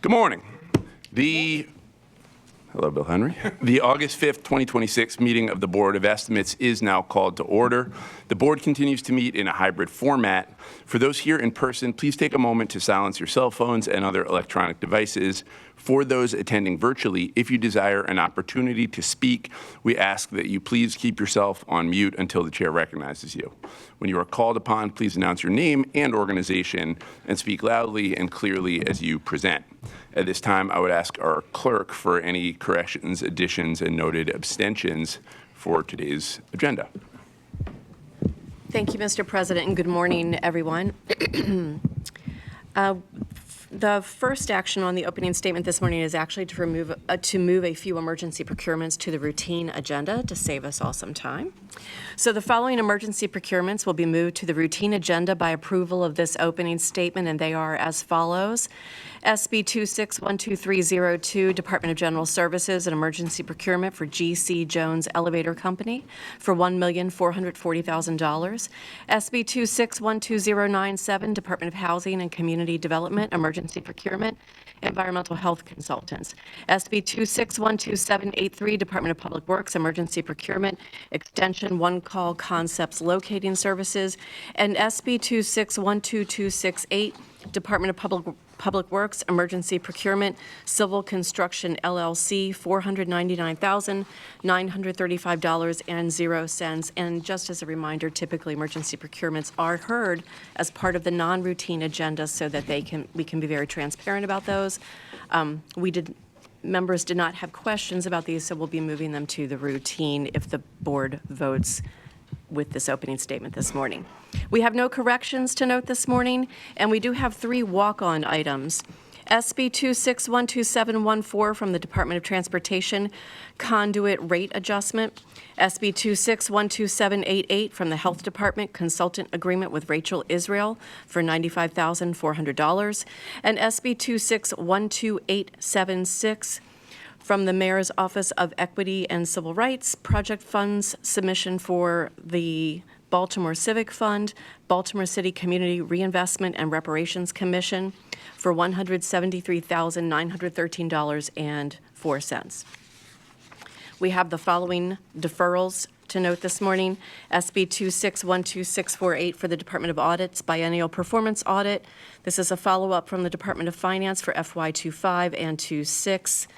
Good morning. Hello, Bill Henry. The August 5th, 2026 meeting of the Board of Estimates is now called to order. The board continues to meet in a hybrid format. For those here in person, please take a moment to silence your cell phones and other electronic devices. For those attending virtually, if you desire an opportunity to speak, we ask that you please keep yourself on mute until the chair recognizes you. When you are called upon, please announce your name and organization and speak loudly and clearly as you present. At this time, I would ask our clerk for any corrections, additions, and noted abstentions for today's agenda. Thank you, Mr. President, and good morning, everyone. The first action on the opening statement this morning is actually to move a few emergency procurements to the routine agenda to save us all some time. So the following emergency procurements will be moved to the routine agenda by approval of this opening statement, and they are as follows. SB 26-12302, Department of General Services, an emergency procurement for G.C. Jones Elevator Company for $1,440,000. SB 26-12097, Department of Housing and Community Development, emergency procurement, environmental health consultants. SB 26-12783, Department of Public Works, emergency procurement, extension one-call concepts locating services. And SB 26-12268, Department of Public Works, emergency procurement, civil construction LLC, $499,935.00. And just as a reminder, typically emergency procurements are heard as part of the non-routine agenda so that we can be very transparent about those. Members did not have questions about these, so we'll be moving them to the routine if the board votes with this opening statement this morning. We have no corrections to note this morning, and we do have 3 walk-on items. SB 26-12714 from the Department of Transportation, conduit rate adjustment. SB 26-12788 from the Health Department, consultant agreement with Rachel Israel for $95,400. And SB 26-12876 from the Mayor's Office of Equity and Civil Rights, project funds submission for the Baltimore Civic Fund, Baltimore City Community Reinvestment and Reparations Commission for $173,913.04. We have the following deferrals to note this morning. SB 26-12648 for the Department of Audit's biennial performance audit. This is a follow-up from the Department of Finance for FY25 and 26.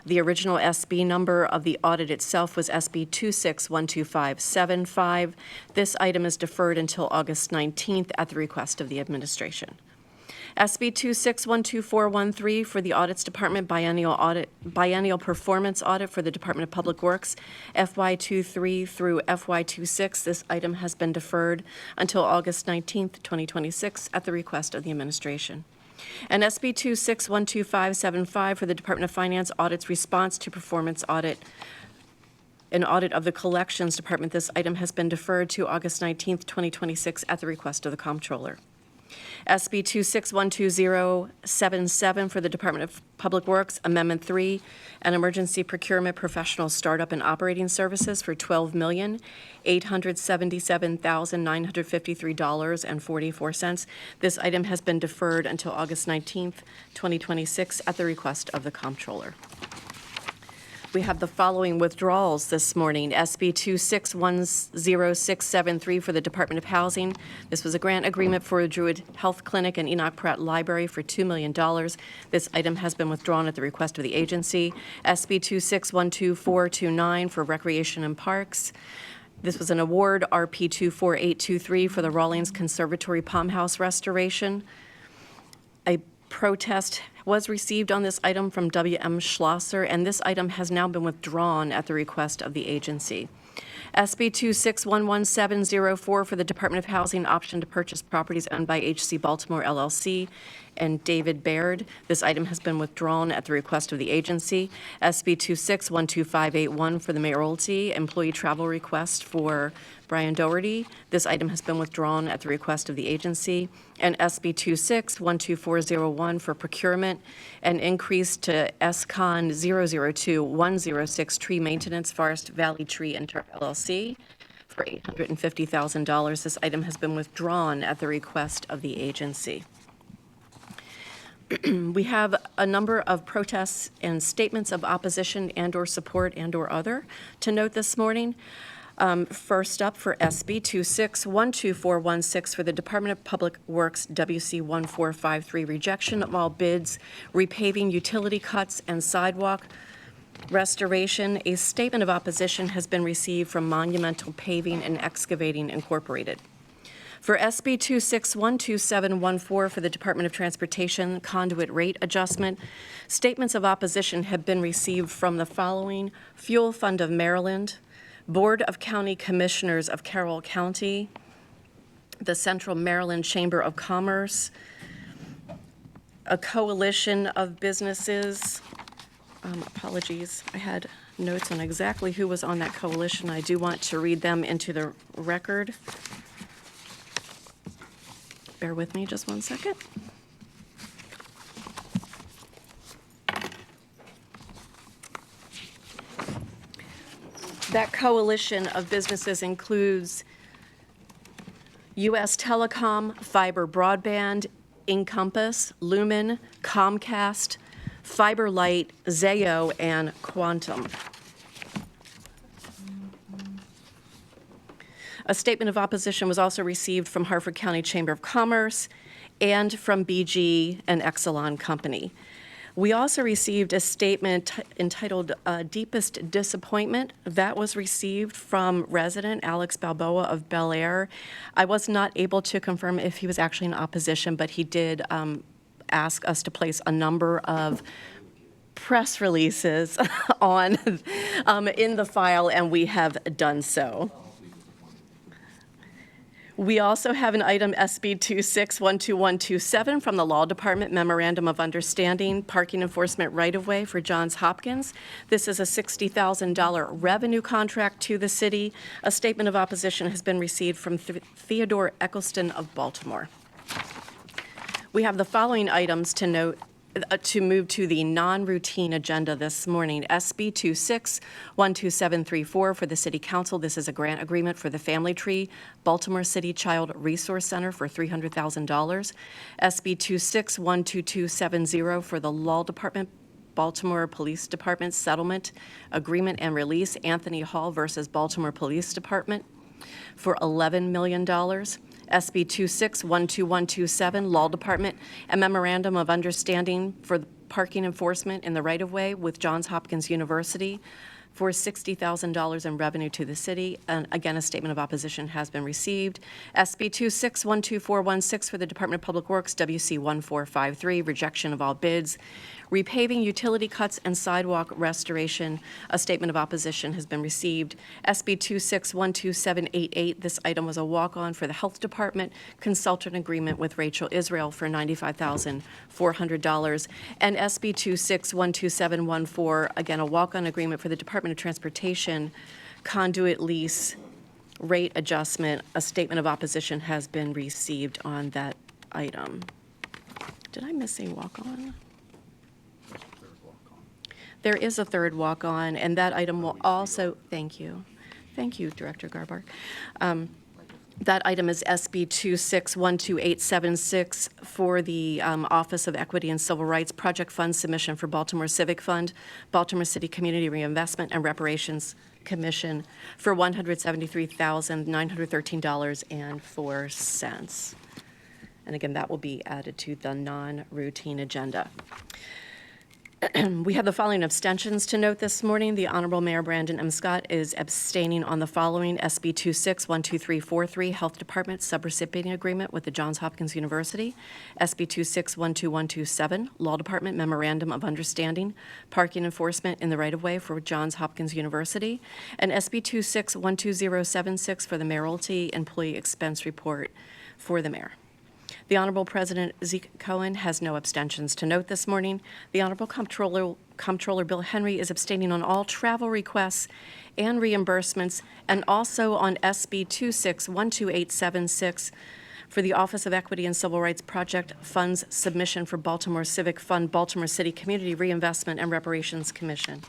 The original SB number of the audit itself was SB 26-12575. This item is deferred until August 19th at the request of the administration. SB 26-12413 for the Audits Department biennial performance audit for the Department of Public Works, FY23 through FY26. This item has been deferred until August 19th, 2026 at the request of the administration. And SB 26-12575 for the Department of Finance audit's response to performance audit, an audit of the Collections Department. This item has been deferred to August 19th, 2026 at the request of the Comptroller. SB 26-12077 for the Department of Public Works, Amendment 3, an emergency procurement professional startup and operating services for $12,877,953.44. This item has been deferred until August 19th, 2026 at the request of the Comptroller. We have the following withdrawals this morning. SB 26-10673 for the Department of Housing. This was a grant agreement for Druid Health Clinic and Enoch Pratt Library for $2 million. This item has been withdrawn at the request of the agency. SB 26-12429 for Recreation and Parks. This was an award, RP 24823 for the Rawlings Conservatory Palm House restoration. A protest was received on this item from W.M. Schlosser, and this item has now been withdrawn at the request of the agency. SB 26-11704 for the Department of Housing, option to purchase properties owned by HC Baltimore LLC and David Baird. This item has been withdrawn at the request of the agency. SB 26-12581 for the mayoralty, employee travel request for Brian Doherty. This item has been withdrawn at the request of the agency. And SB 26-12401 for procurement, an increase to SCON 002-106 tree maintenance, Forest Valley Tree and Turf LLC for $850,000. This item has been withdrawn at the request of the agency. We have a number of protests and statements of opposition and/or support and/or other to note this morning. First up, for SB 26-12416 for the Department of Public Works WC 1453, rejection of all bids, repaving, utility cuts, and sidewalk restoration. A statement of opposition has been received from Monumental Paving and Excavating Incorporated. For SB 26-12714 for the Department of Transportation conduit rate adjustment, statements of opposition have been received from the following: Fuel Fund of Maryland, Board of County Commissioners of Carroll County, the Central Maryland Chamber of Commerce, a coalition of businesses. Apologies, I had notes on exactly who was on that coalition. I do want to read them into the record. Bear with me just one second. That coalition of businesses includes U.S. Telecom, Fiber Broadband, Encompass, Lumen, Comcast, FiberLight, Zayo, and Quantum. A statement of opposition was also received from Harford County Chamber of Commerce and from BG and Exelon Company. We also received a statement entitled Deepest Disappointment. That was received from resident Alex Balboa of Bel Air. I was not able to confirm if he was actually in opposition, but he did ask us to place a number of press releases on in the file, and we have done so. We also have an item SB 26-12127 from the Law Department Memorandum of Understanding, Parking Enforcement Right-of-Way for Johns Hopkins. This is a $60,000 revenue contract to the city. A statement of opposition has been received from Theodore Eccleston of Baltimore. We have the following items to note to move to the non-routine agenda this morning. SB 26-12734 for the City Council. This is a grant agreement for the Family Tree Baltimore City Child Resource Center for $300,000. SB 26-12270 for the Law Department Baltimore Police Department Settlement Agreement and Release, Anthony Hall versus Baltimore Police Department for $11 million. SB 26-12127, Law Department, a memorandum of understanding for the parking enforcement in the right-of-way with Johns Hopkins University for $60,000 in revenue to the city. And again, a statement of opposition has been received. SB 26-12416 for the Department of Public Works, WC 1453, rejection of all bids. Repaving, utility cuts, and sidewalk restoration, a statement of opposition has been received. SB 26-12788, this item was a walk-on for the Health Department, consultant agreement with Rachel Israel for $95,400. And SB 26-12714, again, a walk-on agreement for the Department of Transportation, conduit lease rate adjustment. A statement of opposition has been received on that item. Did I miss a walk-on? There is a third walk-on, and that item will also, thank you, Director Garbar. That item is SB 26-12876 for the Office of Equity and Civil Rights Project Fund submission for Baltimore Civic Fund, Baltimore City Community Reinvestment and Reparations Commission for $173,913.04. And again, that will be added to the non-routine agenda. We have the following abstentions to note this morning. The Honorable Mayor Brandon M. Scott is abstaining on the following: SB 26-12343, Health Department Subrecipient Agreement with the Johns Hopkins University, SB 26-12127, Law Department Memorandum of Understanding, Parking Enforcement in the Right-of-Way for Johns Hopkins University, and SB 26-12076 for the Mayoralty Employee Expense Report for the Mayor. The Honorable President Zeke Cohen has no abstentions to note this morning. The Honorable Comptroller Bill Henry is abstaining on all travel requests and reimbursements, and also on SB 26-12876 for the Office of Equity and Civil Rights Project Funds submission for Baltimore Civic Fund, Baltimore City Community Reinvestment and Reparations Commission.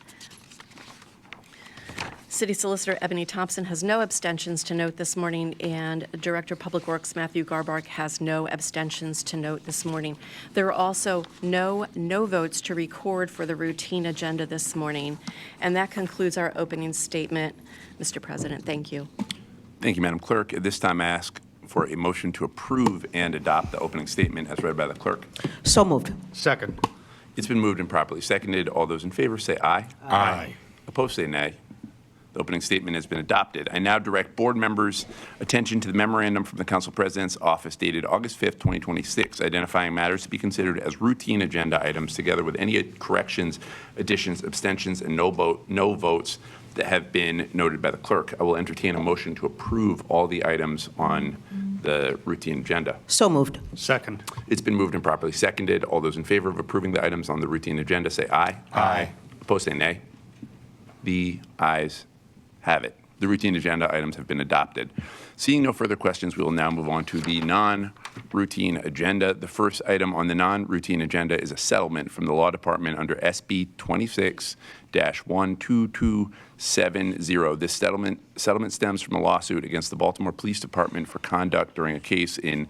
City Solicitor Ebony Thompson has no abstentions to note this morning, and Director of Public Works Matthew Garbark has no abstentions to note this morning. There are also no votes to record for the routine agenda this morning. And that concludes our opening statement. Mr. President, thank you. Thank you, Madam Clerk. At this time, I ask for a motion to approve and adopt the opening statement as read by the clerk. So moved. Second. It's been moved and properly seconded. All those in favor say aye. Aye. Opposed say nay. The opening statement has been adopted. I now direct board members' attention to the memorandum from the Council President's office dated August 5th, 2026, identifying matters to be considered as routine agenda items together with any corrections, additions, abstentions, and no votes that have been noted by the clerk. I will entertain a motion to approve all the items on the routine agenda. So moved. Second. It's been moved and properly seconded. All those in favor of approving the items on the routine agenda say aye. Aye. Opposed say nay. The ayes have it. The routine agenda items have been adopted. Seeing no further questions, we will now move on to the non-routine agenda. The first item on the non-routine agenda is a settlement from the Law Department under SB 26-12270. This settlement stems from a lawsuit against the Baltimore Police Department for conduct during a case in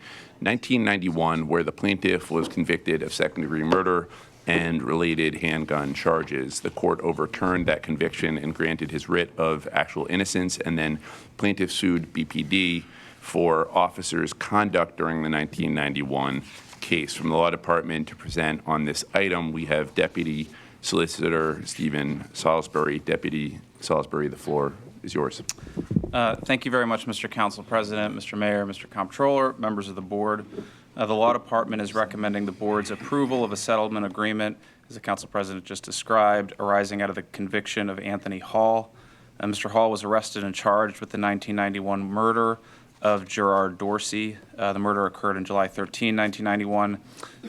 1991 where the plaintiff was convicted of second-degree murder and related handgun charges. The court overturned that conviction and granted his writ of actual innocence, and then plaintiff sued BPD for officers' conduct during the 1991 case. From the Law Department to present on this item, we have Deputy Solicitor Stephen Salisbury. Deputy Salisbury, the floor is yours. Thank you very much, Mr. Council President, Mr. Mayor, Mr. Comptroller, members of the board. The Law Department is recommending the board's approval of a settlement agreement, as the Council President just described, arising out of the conviction of Anthony Hall. Mr. Hall was arrested and charged with the 1991 murder of Gerard Dorsey. The murder occurred on July 13, 1991.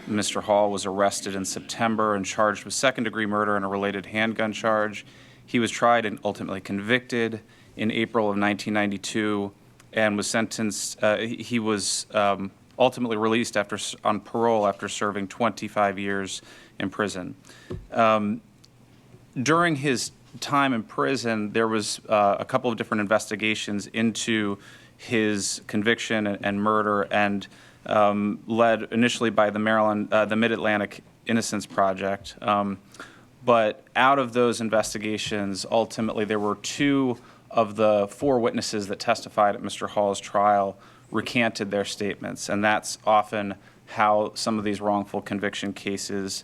Mr. Hall was arrested in September and charged with second-degree murder and a related handgun charge. He was tried and ultimately convicted in April of 1992 and was sentenced. He was ultimately released on parole after serving 25 years in prison. During his time in prison, there was a couple of different investigations into his conviction and murder, and led initially by the Mid-Atlantic Innocence Project. But out of those investigations, ultimately there were 2 of the 4 witnesses that testified at Mr. Hall's trial recanted their statements, and that's often how some of these wrongful conviction cases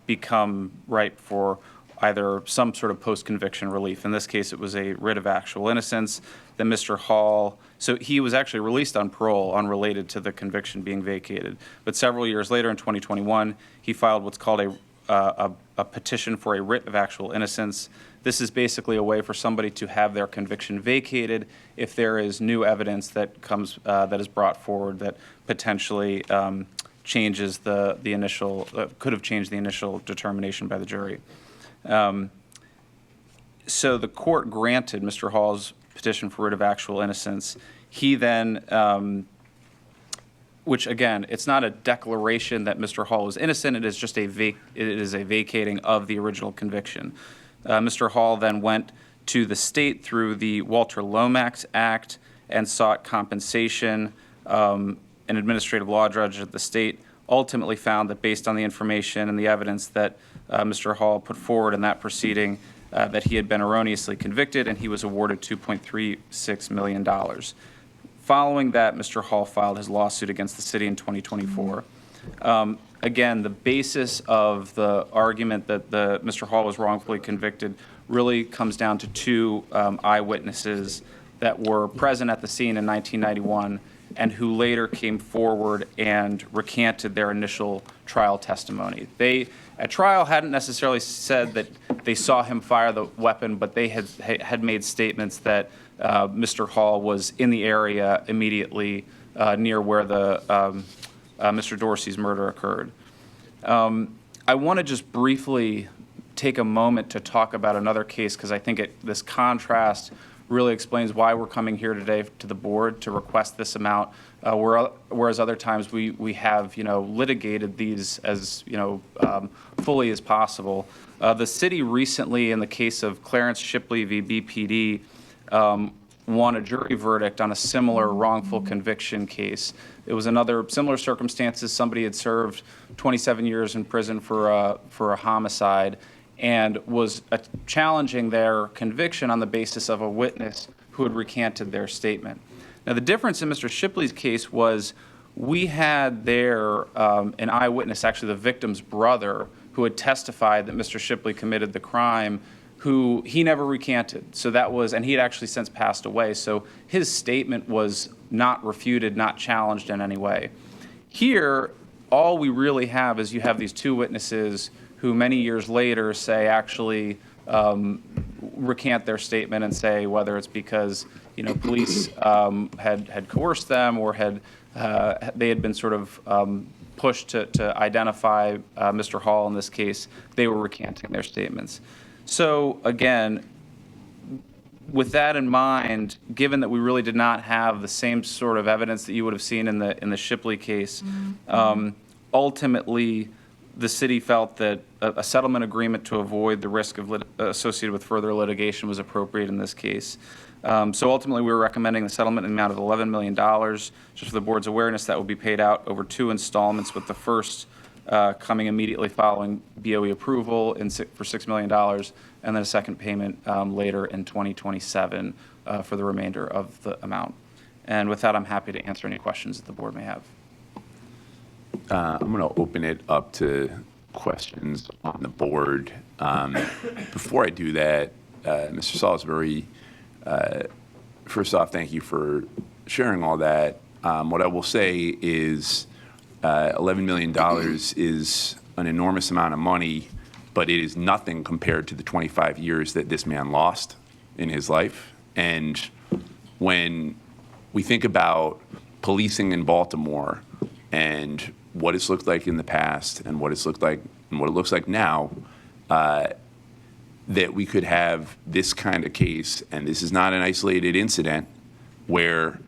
become ripe for either some sort of post-conviction relief. In this case, it was a writ of actual innocence. Then Mr. Hall, so he was actually released on parole unrelated to the conviction being vacated. But several years later, in 2021, he filed what's called a petition for a writ of actual innocence. This is basically a way for somebody to have their conviction vacated if there is new evidence that comes that is brought forward that potentially changes the initial could have changed the initial determination by the jury. So the court granted Mr. Hall's petition for writ of actual innocence. He then, which again, it's not a declaration that Mr. Hall is innocent. It is just a vacating of the original conviction. Mr. Hall then went to the state through the Walter Lomax Act and sought compensation. An administrative law judge at the state ultimately found that based on the information and the evidence that Mr. Hall put forward in that proceeding, that he had been erroneously convicted, and he was awarded $2.36 million. Following that, Mr. Hall filed his lawsuit against the city in 2024. Again, the basis of the argument that Mr. Hall was wrongfully convicted really comes down to 2 eyewitnesses that were present at the scene in 1991 and who later came forward and recanted their initial trial testimony. They, at trial, hadn't necessarily said that they saw him fire the weapon, but they had made statements that Mr. Hall was in the area immediately near where the Mr. Dorsey's murder occurred. I want to just briefly take a moment to talk about another case because I think this contrast really explains why we're coming here today to the board to request this amount, whereas other times we have, litigated these as, fully as possible. The city recently, in the case of Clarence Shipley v. BPD, won a jury verdict on a similar wrongful conviction case. It was another similar circumstances. Somebody had served 27 years in prison for a homicide and was challenging their conviction on the basis of a witness who had recanted their statement. Now, the difference in Mr. Shipley's case was we had there an eyewitness, actually the victim's brother, who had testified that Mr. Shipley committed the crime, who he never recanted. So that was, and he had actually since passed away. So his statement was not refuted, not challenged in any way. Here, all we really have is you have these two witnesses who many years later say actually recant their statement and say whether it's because police had coerced them or they had been sort of pushed to identify Mr. Hall in this case, they were recanting their statements. So again, with that in mind, given that we really did not have the same sort of evidence that you would have seen in the Shipley case, ultimately the city felt that a settlement agreement to avoid the risk of associated with further litigation was appropriate in this case. So ultimately, we were recommending the settlement in the amount of $11 million. Just for the board's awareness, that will be paid out over 2 installments, with the first coming immediately following BOE approval for $6 million, and then a second payment later in 2027 for the remainder of the amount. And with that, I'm happy to answer any questions that the board may have. I'm going to open it up to questions on the board. Before I do that, Mr. Salisbury, first off, thank you for sharing all that. What I will say is $11 million is an enormous amount of money, but it is nothing compared to the 25 years that this man lost in his life. And when we think about policing in Baltimore and what it's looked like in the past and what it's looked like and what it looks like now, that we could have this kind of case, and this is not an isolated incident, where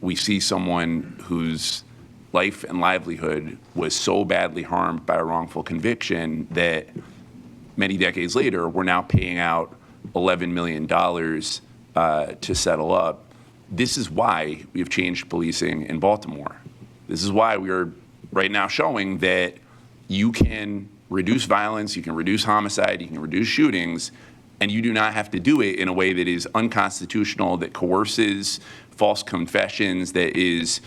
we see someone whose life and livelihood was so badly harmed by a wrongful conviction that many decades later, we're now paying out $11 million to settle up. This is why we've changed policing in Baltimore. This is why we are right now showing that you can reduce violence, you can reduce homicide, you can reduce shootings, and you do not have to do it in a way that is unconstitutional, that coerces false confessions, that is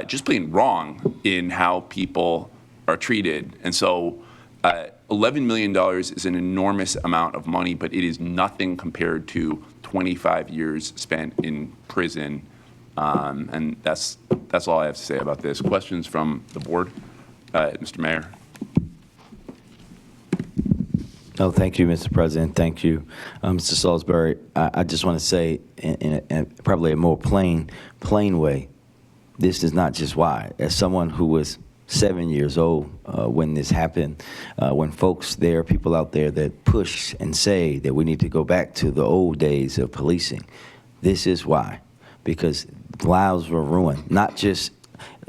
just plain wrong in how people are treated. And so $11 million is an enormous amount of money, but it is nothing compared to 25 years spent in prison. And that's all I have to say about this. Questions from the board? Mr. Mayor. No, thank you, Mr. President. Thank you, Mr. Salisbury. I just want to say, in probably a more plain way, this is not just why. As someone who was 7 years old when this happened, when there are people out there that push and say that we need to go back to the old days of policing, this is why. Because lives were ruined, not just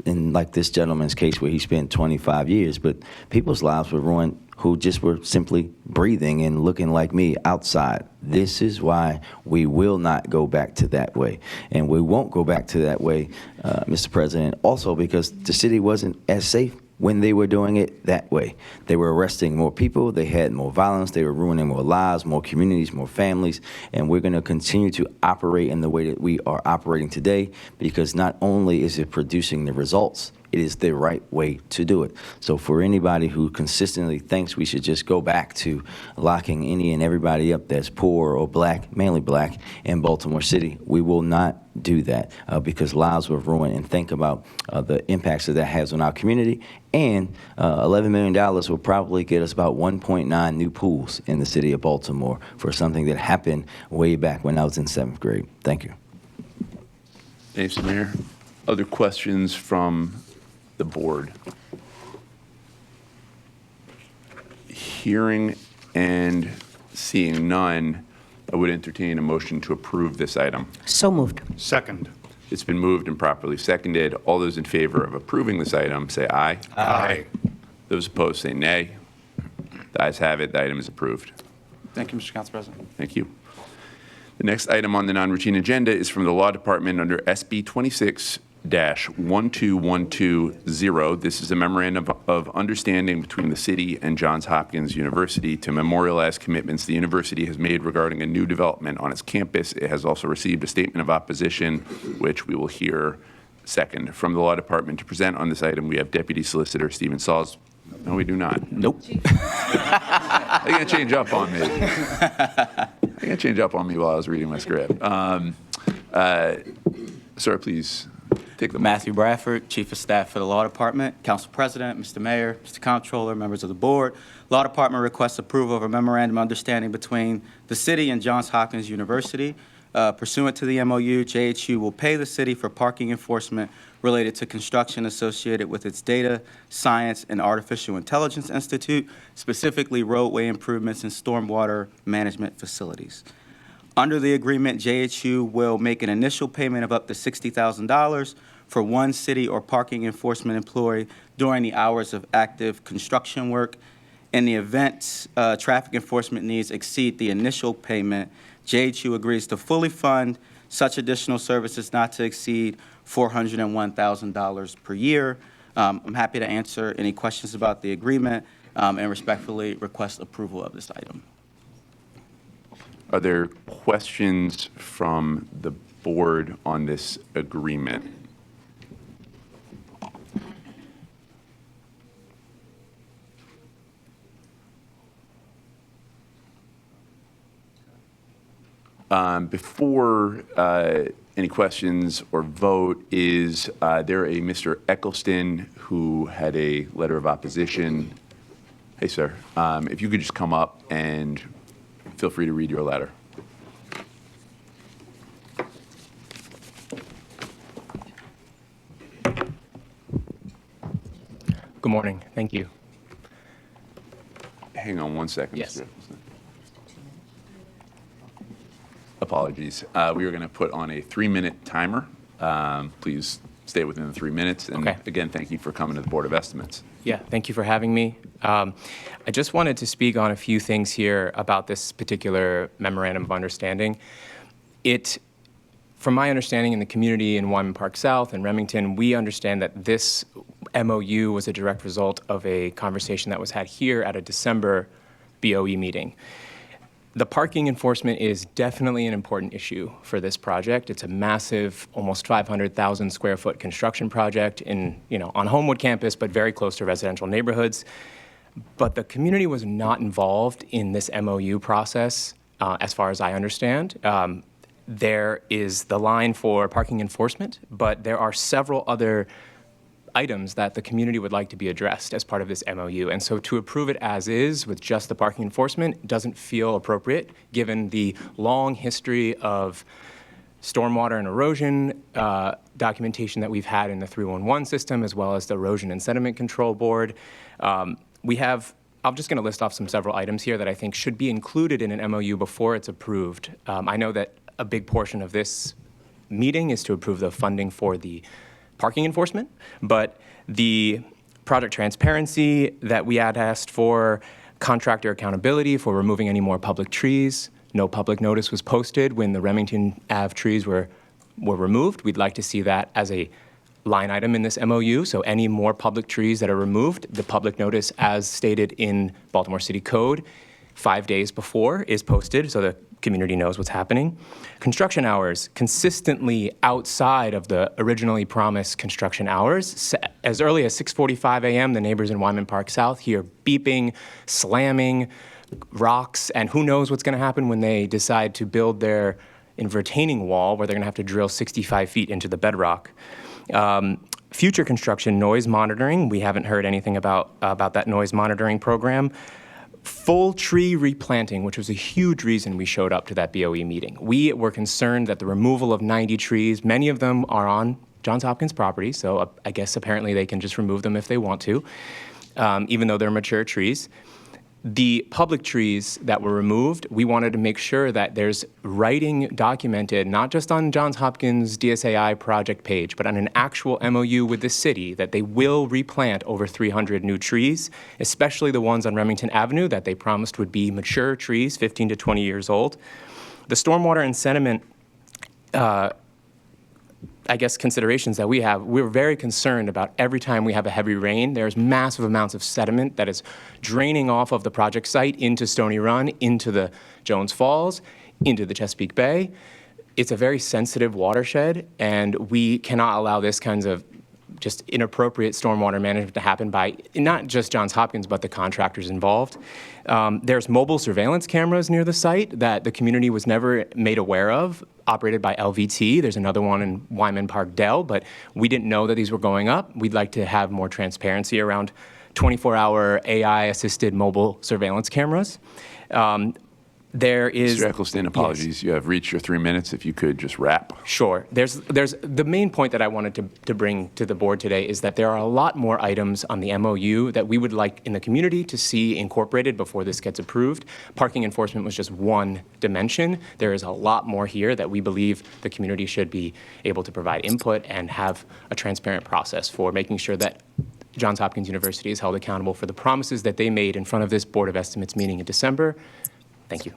in like this gentleman's case where he spent 25 years, but people's lives were ruined who just were simply breathing and looking like me outside. This is why we will not go back to that way. And we won't go back to that way, Mr. President, also because the city wasn't as safe when they were doing it that way. They were arresting more people, they had more violence, they were ruining more lives, more communities, more families, and we're gonna continue to operate in the way that we are operating today, because not only is it producing the results, it is the right way to do it. So for anybody who consistently thinks we should just go back to locking any and everybody up that's poor or black, mainly black, in Baltimore City, we will not do that because lives were ruined. And think about the impacts that has on our community. And $11 million will probably get us about 1.9 new pools in the city of Baltimore for something that happened way back when I was in 7th grade. Thank you. Thanks, Mayor. Other questions from the board? Hearing and seeing none, I would entertain a motion to approve this item. So moved. Second. It's been moved and properly seconded. All those in favor of approving this item, say aye. Aye. Those opposed, say nay. The ayes have it. The item is approved. Thank you, Mr. Council President. Thank you. The next item on the non-routine agenda is from the Law Department under SB 26-12120. This is a memorandum of understanding between the city and Johns Hopkins University to memorialize commitments the university has made regarding a new development on its campus. It has also received a statement of opposition, which we will hear second. From the Law Department to present on this item, we have Deputy Solicitor Stephen Sauls. No, we do not. Nope. They're going to change up on me. They're going to change up on me while I was reading my script. Sir, please take the mic. Matthew Bradford, Chief of Staff for the Law Department. Council President, Mr. Mayor, Mr. Comptroller, members of the board. Law Department requests approval of a memorandum of understanding between the city and Johns Hopkins University. Pursuant to the MOU, JHU will pay the city for parking enforcement related to construction associated with its Data Science and Artificial Intelligence Institute, specifically roadway improvements and stormwater management facilities. Under the agreement, JHU will make an initial payment of up to $60,000 for one city or parking enforcement employee during the hours of active construction work. In the event traffic enforcement needs exceed the initial payment, JHU agrees to fully fund such additional services not to exceed $401,000 per year. I'm happy to answer any questions about the agreement and respectfully request approval of this item. Are there questions from the board on this agreement? Before any questions or vote, is there a Mr. Eccleston who had a letter of opposition? Hey, sir, if you could just come up and feel free to read your letter. Good morning. Thank you. Hang on one second, Yes. Mr. Eccleston. Apologies. We are going to put on a 3-minute timer. Please stay within the 3 minutes. And Okay. again, thank you for coming to the Board of Estimates. Yeah, thank you for having me. I just wanted to speak on a few things here about this particular memorandum of understanding. From my understanding in the community in Wyman Park South and Remington, we understand that this MOU was a direct result of a conversation that was had here at a December BOE meeting. The parking enforcement is definitely an important issue for this project. It's a massive, almost 500,000 square foot construction project on Homewood campus, but very close to residential neighborhoods. But the community was not involved in this MOU process, as far as I understand. There is the line for parking enforcement, but there are several other items that the community would like to be addressed as part of this MOU. And so to approve it as is with just the parking enforcement doesn't feel appropriate, given the long history of stormwater and erosion documentation that we've had in the 311 system, as well as the Erosion and Sediment Control Board. I'm just going to list off several items here that I think should be included in an MOU before it's approved. I know that a big portion of this meeting is to approve the funding for the parking enforcement, but the project transparency that we had asked for, contractor accountability for removing any more public trees. No public notice was posted when the Remington Ave trees were removed. We'd like to see that as a line item in this MOU. So any more public trees that are removed, the public notice as stated in Baltimore City Code 5 days before is posted so the community knows what's happening. Construction hours consistently outside of the originally promised construction hours. As early as 6:45 a.m., the neighbors in Wyman Park South hear beeping, slamming, rocks, and who knows what's going to happen when they decide to build their retaining wall where they're going to have to drill 65 feet into the bedrock. Future construction noise monitoring, we haven't heard anything about that noise monitoring program. Full tree replanting, which was a huge reason we showed up to that BOE meeting. We were concerned that the removal of 90 trees, many of them are on Johns Hopkins property, so I guess apparently they can just remove them if they want to, even though they're mature trees. The public trees that were removed, we wanted to make sure that there's writing documented, not just on Johns Hopkins DSAI project page, but on an actual MOU with the city, that they will replant over 300 new trees, especially the ones on Remington Avenue that they promised would be mature trees, 15 to 20 years old. The stormwater and sediment considerations that we have, we're very concerned about every time we have a heavy rain, there's massive amounts of sediment that is draining off of the project site into Stony Run, into the Jones Falls, into the Chesapeake Bay. It's a very sensitive watershed, and we cannot allow this kinds of just inappropriate stormwater management to happen by not just Johns Hopkins, but the contractors involved. There's mobile surveillance cameras near the site that the community was never made aware of, operated by LVT. There's another one in Wyman Park Dell, but we didn't know that these were going up. We'd like to have more transparency around 24-hour AI-assisted mobile surveillance cameras. There is... Mr. Eccleston, apologies. You have reached your 3 minutes. If you could just wrap. Sure. There's the main point that I wanted to bring to the board today is that there are a lot more items on the MOU that we would like in the community to see incorporated before this gets approved. Parking enforcement was just one dimension. There is a lot more here that we believe the community should be able to provide input and have a transparent process for making sure that Johns Hopkins University is held accountable for the promises that they made in front of this Board of Estimates meeting in December. Thank you.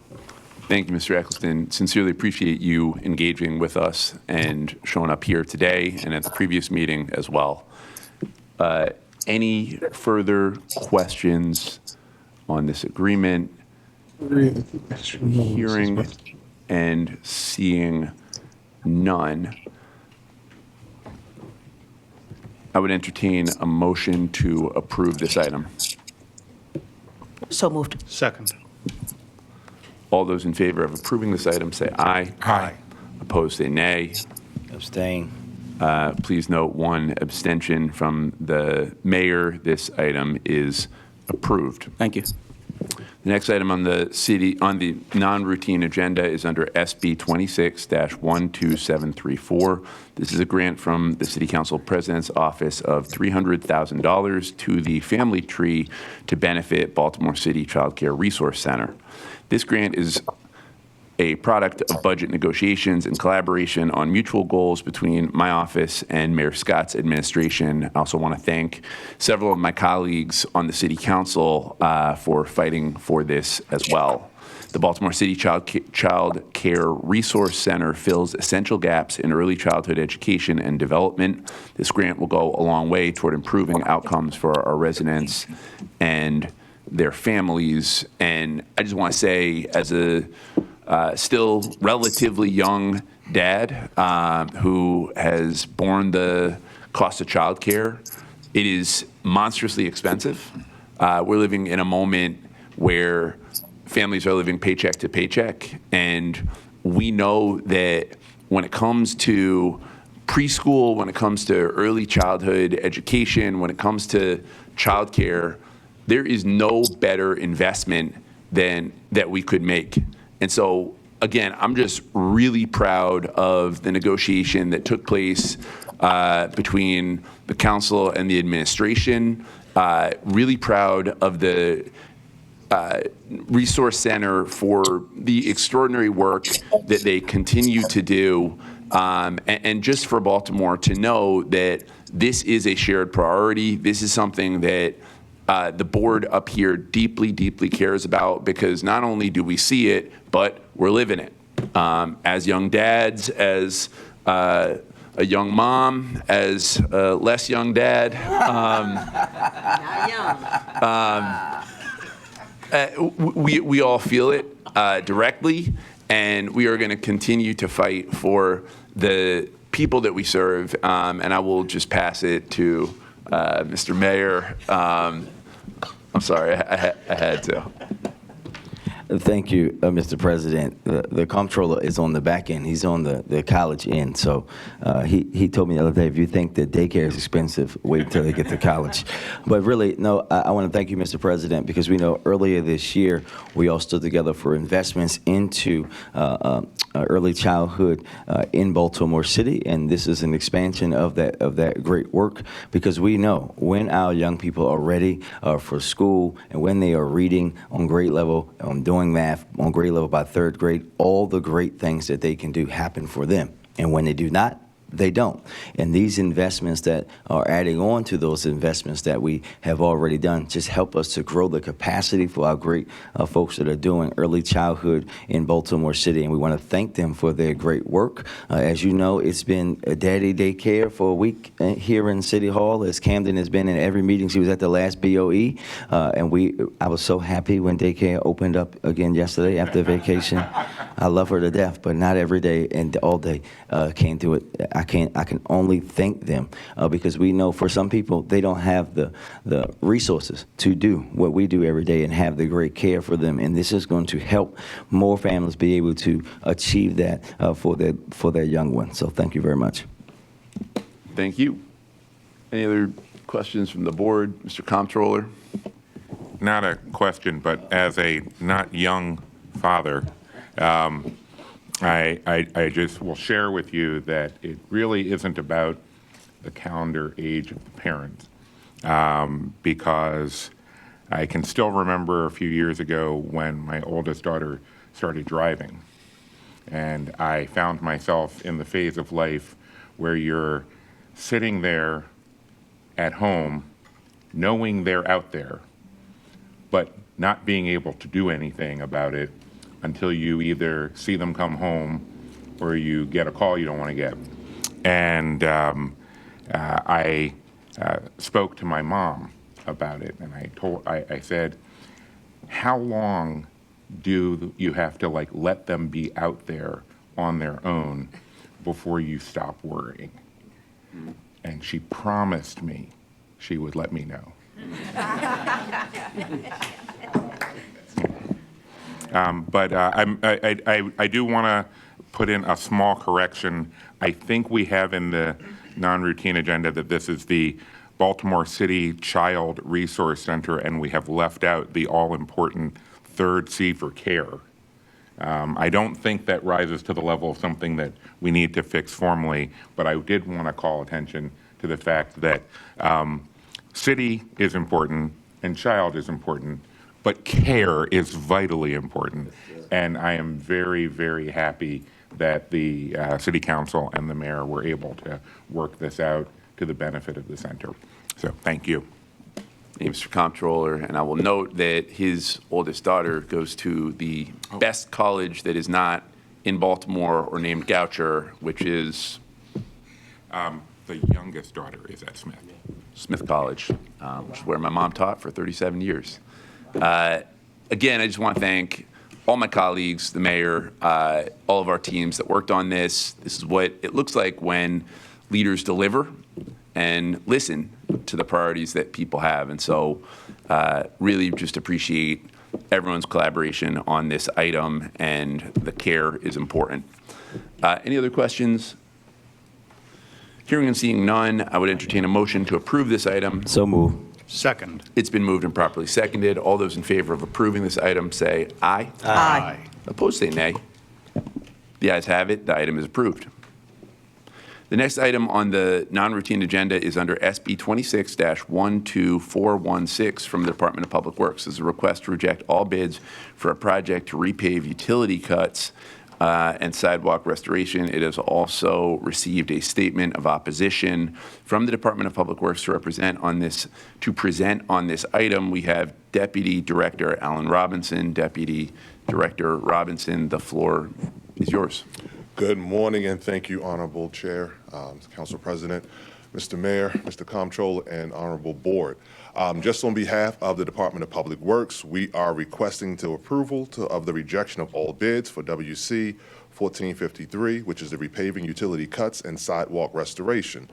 Thank you, Mr. Eccleston. Sincerely appreciate you engaging with us and showing up here today and at the previous meeting as well. Any further questions on this agreement? Hearing and seeing none, I would entertain a motion to approve this item. So moved. Second. All those in favor of approving this item say aye. Aye. Opposed, say nay. Abstain. Please note one abstention from the mayor. This item is approved. Thank you. The next item on the non-routine agenda is under SB 26-12734. This is a grant from the City Council President's Office of $300,000 to the Family Tree to benefit Baltimore City Child Care Resource Center. This grant is a product of budget negotiations and collaboration on mutual goals between my office and Mayor Scott's administration. I also want to thank several of my colleagues on the City Council for fighting for this as well. The Baltimore City Child Care Resource Center fills essential gaps in early childhood education and development. This grant will go a long way toward improving outcomes for our residents and their families. And I just want to say, as a still relatively young dad who has borne the cost of childcare, it is monstrously expensive. We're living in a moment where families are living paycheck to paycheck, and we know that when it comes to preschool, when it comes to early childhood education, when it comes to childcare, there is no better investment than that we could make. And so, again, I'm just really proud of the negotiation that took place between the council and the administration. Really proud of the Resource Center for the extraordinary work that they continue to do. And just for Baltimore to know that this is a shared priority. This is something that the board up here deeply, deeply cares about, because not only do we see it, but we're living it. As young dads, as a young mom, as a less young dad. We all feel it directly, and we are going to continue to fight for the people that we serve. And I will just pass it to Mr. Mayor. I'm sorry, I had to. Thank you, Mr. President. The comptroller is on the back end. He's on the college end. So he told me the other day, if you think that daycare is expensive, wait until they get to college. But really, no, I want to thank you, Mr. President, because we know earlier this year we all stood together for investments into early childhood in Baltimore City, and this is an expansion of that great work, because we know when our young people are ready for school and when they are reading on grade level, doing math on grade level by third grade, all the great things that they can do happen for them. And when they do not, they don't. And these investments that are adding on to those investments that we have already done just help us to grow the capacity for our great folks that are doing early childhood in Baltimore City. And we want to thank them for their great work. As you know, it's been a daddy daycare for a week here in City Hall, as Camden has been in every meeting. She was at the last BOE. I was so happy when daycare opened up again yesterday after vacation. I love her to death, but not every day and all day can't do it. I can only thank them because we know for some people they don't have the resources to do what we do every day and have the great care for them. And this is going to help more families be able to achieve that for their young ones. So thank you very much. Thank you. Any other questions from the board? Mr. Comptroller? Not a question, but as a not young father, I just will share with you that it really isn't about the calendar age of the parents, because I can still remember a few years ago when my oldest daughter started driving, and I found myself in the phase of life where you're sitting there at home knowing they're out there, but not being able to do anything about it until you either see them come home or you get a call you don't want to get. And I spoke to my mom about it, and I said, how long do you have to let them be out there on their own before you stop worrying? And she promised me she would let me know. But I do want to put in a small correction. I think we have in the non-routine agenda that this is the Baltimore City Child Resource Center, and we have left out the all-important third C for care. I don't think that rises to the level of something that we need to fix formally, but I did want to call attention to the fact that city is important and child is important, but care is vitally important. And I am very, very happy that the City Council and the mayor were able to work this out to the benefit of the center. So thank you. Mr. Comptroller, and I will note that his oldest daughter goes to the best college that is not in Baltimore or named Goucher, which is The youngest daughter is at Smith College, which is where my mom taught for 37 years. Again, I just want to thank all my colleagues, the mayor, all of our teams that worked on this. This is what it looks like when leaders deliver and listen to the priorities that people have. And so really just appreciate everyone's collaboration on this item, and the care is important. Any other questions? Hearing and seeing none, I would entertain a motion to approve this item. So move. Second. It's been moved and properly seconded. All those in favor of approving this item say aye. Aye. Opposed say nay. The ayes have it. The item is approved. The next item on the non-routine agenda is under SB 26-12416 from the Department of Public Works. This is a request to reject all bids for a project to repave utility cuts and sidewalk restoration. It has also received a statement of opposition from the Department of Public Works to present on this item. We have Deputy Director Alan Robinson. Deputy Director Robinson, the floor is yours. Good morning, and thank you, Honorable Chair, Council President, Mr. Mayor, Mr. Comptroller, and Honorable Board. Just on behalf of the Department of Public Works, we are requesting approval of the rejection of all bids for WC 1453, which is the repaving utility cuts and sidewalk restoration,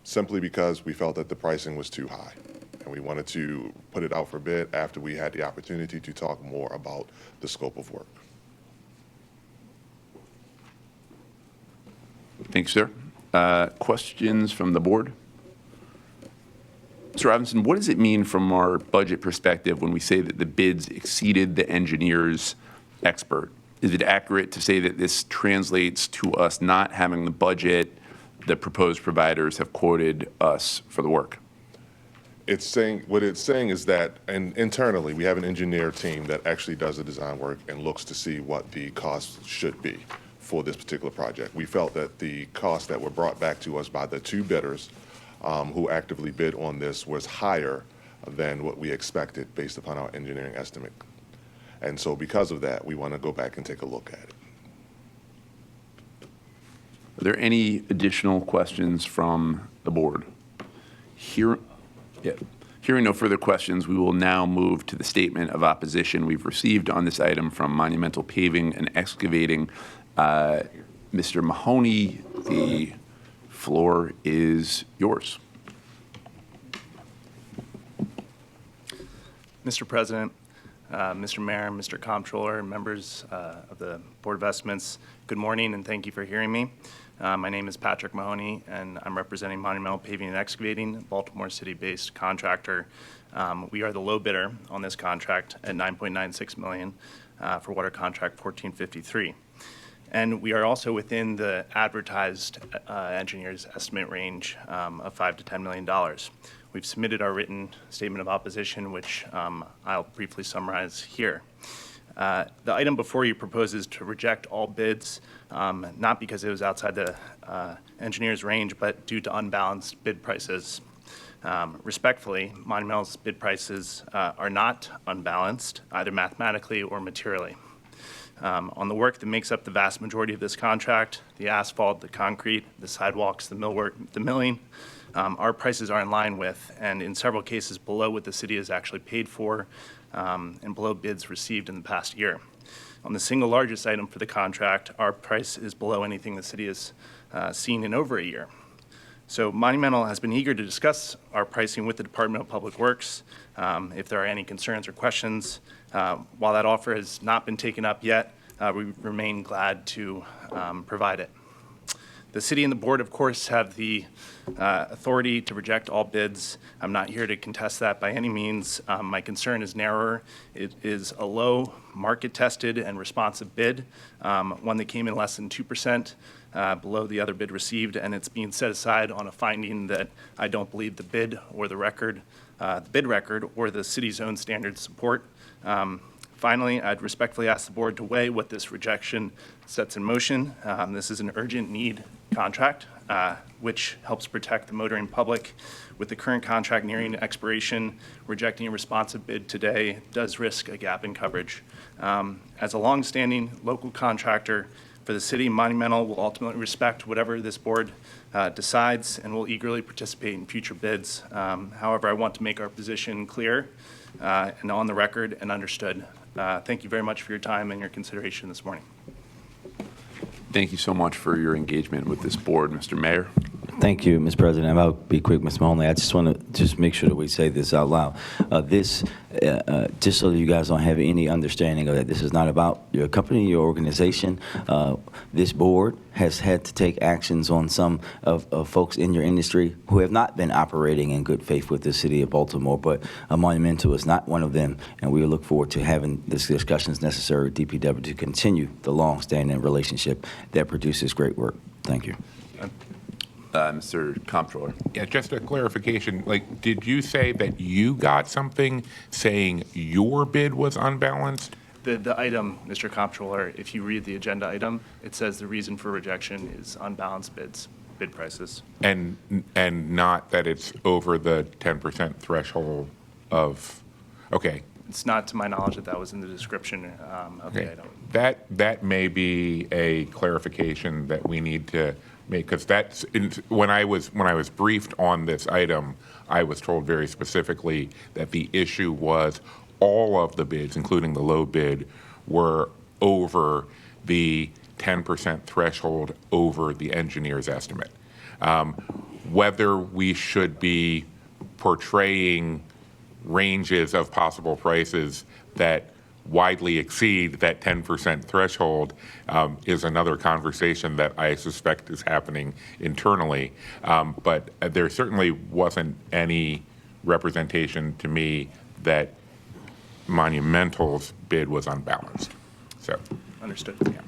simply because we felt that the pricing was too high. And we wanted to put it out for bid after we had the opportunity to talk more about the scope of work. Thanks, sir. Questions from the board? Mr. Robinson, what does it mean from our budget perspective when we say that the bids exceeded the engineer's expert? Is it accurate to say that this translates to us not having the budget the proposed providers have quoted us for the work? What it's saying is that, and internally, we have an engineer team that actually does the design work and looks to see what the costs should be for this particular project. We felt that the costs that were brought back to us by the two bidders who actively bid on this was higher than what we expected based upon our engineering estimate. And so because of that, we want to go back and take a look at it. Are there any additional questions from the board? Hearing no further questions, we will now move to the statement of opposition we've received on this item from Monumental Paving and Excavating. Mr. Mahoney, the floor is yours. Mr. President, Mr. Mayor, Mr. Comptroller, members of the Board of Estimates, good morning and thank you for hearing me. My name is Patrick Mahoney and I'm representing Monumental Paving and Excavating, a Baltimore City-based contractor. We are the low bidder on this contract at $9.96 million for water contract 1453. And we are also within the advertised engineer's estimate range of $5 to $10 million. We've submitted our written statement of opposition, which I'll briefly summarize here. The item before you proposes to reject all bids, not because it was outside the engineer's range, but due to unbalanced bid prices. Respectfully, Monumental's bid prices are not unbalanced, either mathematically or materially. On the work that makes up the vast majority of this contract, the asphalt, the concrete, the sidewalks, the millwork, the milling, our prices are in line with, and in several cases below what the city has actually paid for, and below bids received in the past year. On the single largest item for the contract, our price is below anything the city has seen in over a year. So Monumental has been eager to discuss our pricing with the Department of Public Works. If there are any concerns or questions, while that offer has not been taken up yet, we remain glad to provide it. The city and the board, of course, have the authority to reject all bids. I'm not here to contest that by any means. My concern is narrower. It is a low, market-tested, and responsive bid, one that came in less than 2% below the other bid received, and it's being set aside on a finding that I don't believe the bid or the bid record or the city's own standards support. Finally, I'd respectfully ask the board to weigh what this rejection sets in motion. This is an urgent need contract, which helps protect the motoring public. With the current contract nearing expiration, rejecting a responsive bid today does risk a gap in coverage. As a longstanding local contractor for the city, Monumental will ultimately respect whatever this board decides and will eagerly participate in future bids. However, I want to make our position clear and on the record and understood. Thank you very much for your time and your consideration this morning. Thank you so much for your engagement with this board, Mr. Mayor. Thank you, Mr. President. I'll be quick, Ms. Mahoney. I just want to make sure that we say this out loud. Just so that you guys don't have any understanding of that, this is not about your company, your organization. This board has had to take actions on some of folks in your industry who have not been operating in good faith with the city of Baltimore, but Monumental is not one of them, and we look forward to having the discussions necessary with DPW to continue the long-standing relationship that produces great work. Thank you. Mr. Comptroller. Yeah, just a clarification, like, did you say that you got something saying your bid was unbalanced? The item, Mr. Comptroller, if you read the agenda item, it says the reason for rejection is unbalanced bid prices. And not that it's over the 10% threshold of, okay. It's not to my knowledge that was in the description of the item. That may be a clarification that we need to make, because that's when I was briefed on this item, I was told very specifically that the issue was all of the bids, including the low bid, were over the 10% threshold over the engineer's estimate. Whether we should be portraying ranges of possible prices that widely exceed that 10% threshold is another conversation that I suspect is happening internally. But there certainly wasn't any representation to me that Monumental's bid was unbalanced. So, Understood. yeah.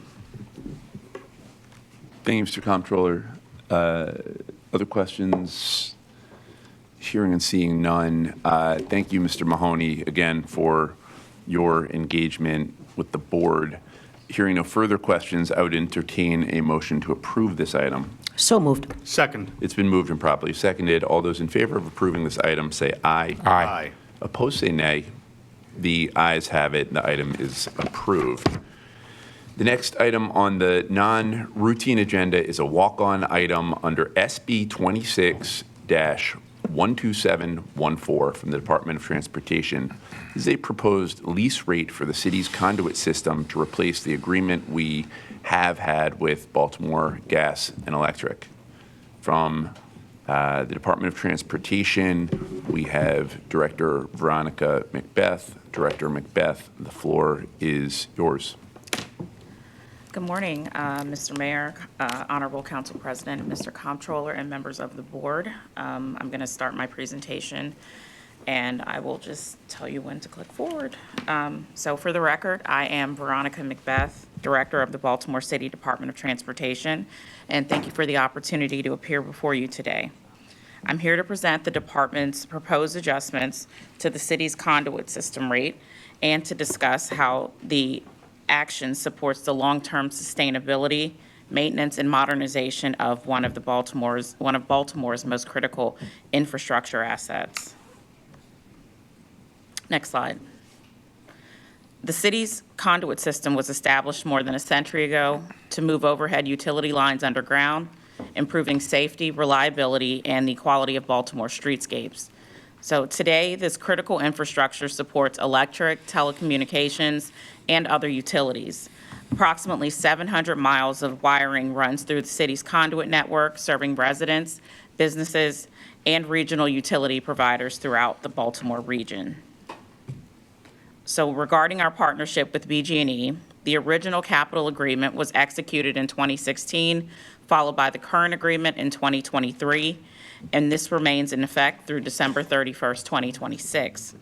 Thank you, Mr. Comptroller. Other questions? Hearing and seeing none. Thank you, Mr. Mahoney, again, for your engagement with the board. Hearing no further questions, I would entertain a motion to approve this item. So moved. Second. It's been moved and properly seconded. All those in favor of approving this item say aye. Aye. Opposed, say nay. The ayes have it. The item is approved. The next item on the non-routine agenda is a walk-on item under SB 26-12714 from the Department of Transportation. This is a proposed lease rate for the city's conduit system to replace the agreement we have had with Baltimore Gas and Electric. From the Department of Transportation, we have Director Veronica Macbeth. Director Macbeth, the floor is yours. Good morning, Mr. Mayor, Honorable Council President, Mr. Comptroller, and members of the board. I'm going to start my presentation, and I will just tell you when to click forward. So for the record, I am Veronica Macbeth, Director of the Baltimore City Department of Transportation, and thank you for the opportunity to appear before you today. I'm here to present the department's proposed adjustments to the city's conduit system rate and to discuss how the action supports the long-term sustainability, maintenance, and modernization of one of Baltimore's most critical infrastructure assets. Next slide. The city's conduit system was established more than a century ago to move overhead utility lines underground, improving safety, reliability, and the quality of Baltimore streetscapes. So today, this critical infrastructure supports electric, telecommunications, and other utilities. Approximately 700 miles of wiring runs through the city's conduit network, serving residents, businesses, and regional utility providers throughout the Baltimore region. So regarding our partnership with BG&E, the original capital agreement was executed in 2016, followed by the current agreement in 2023, and this remains in effect through December 31st, 2026.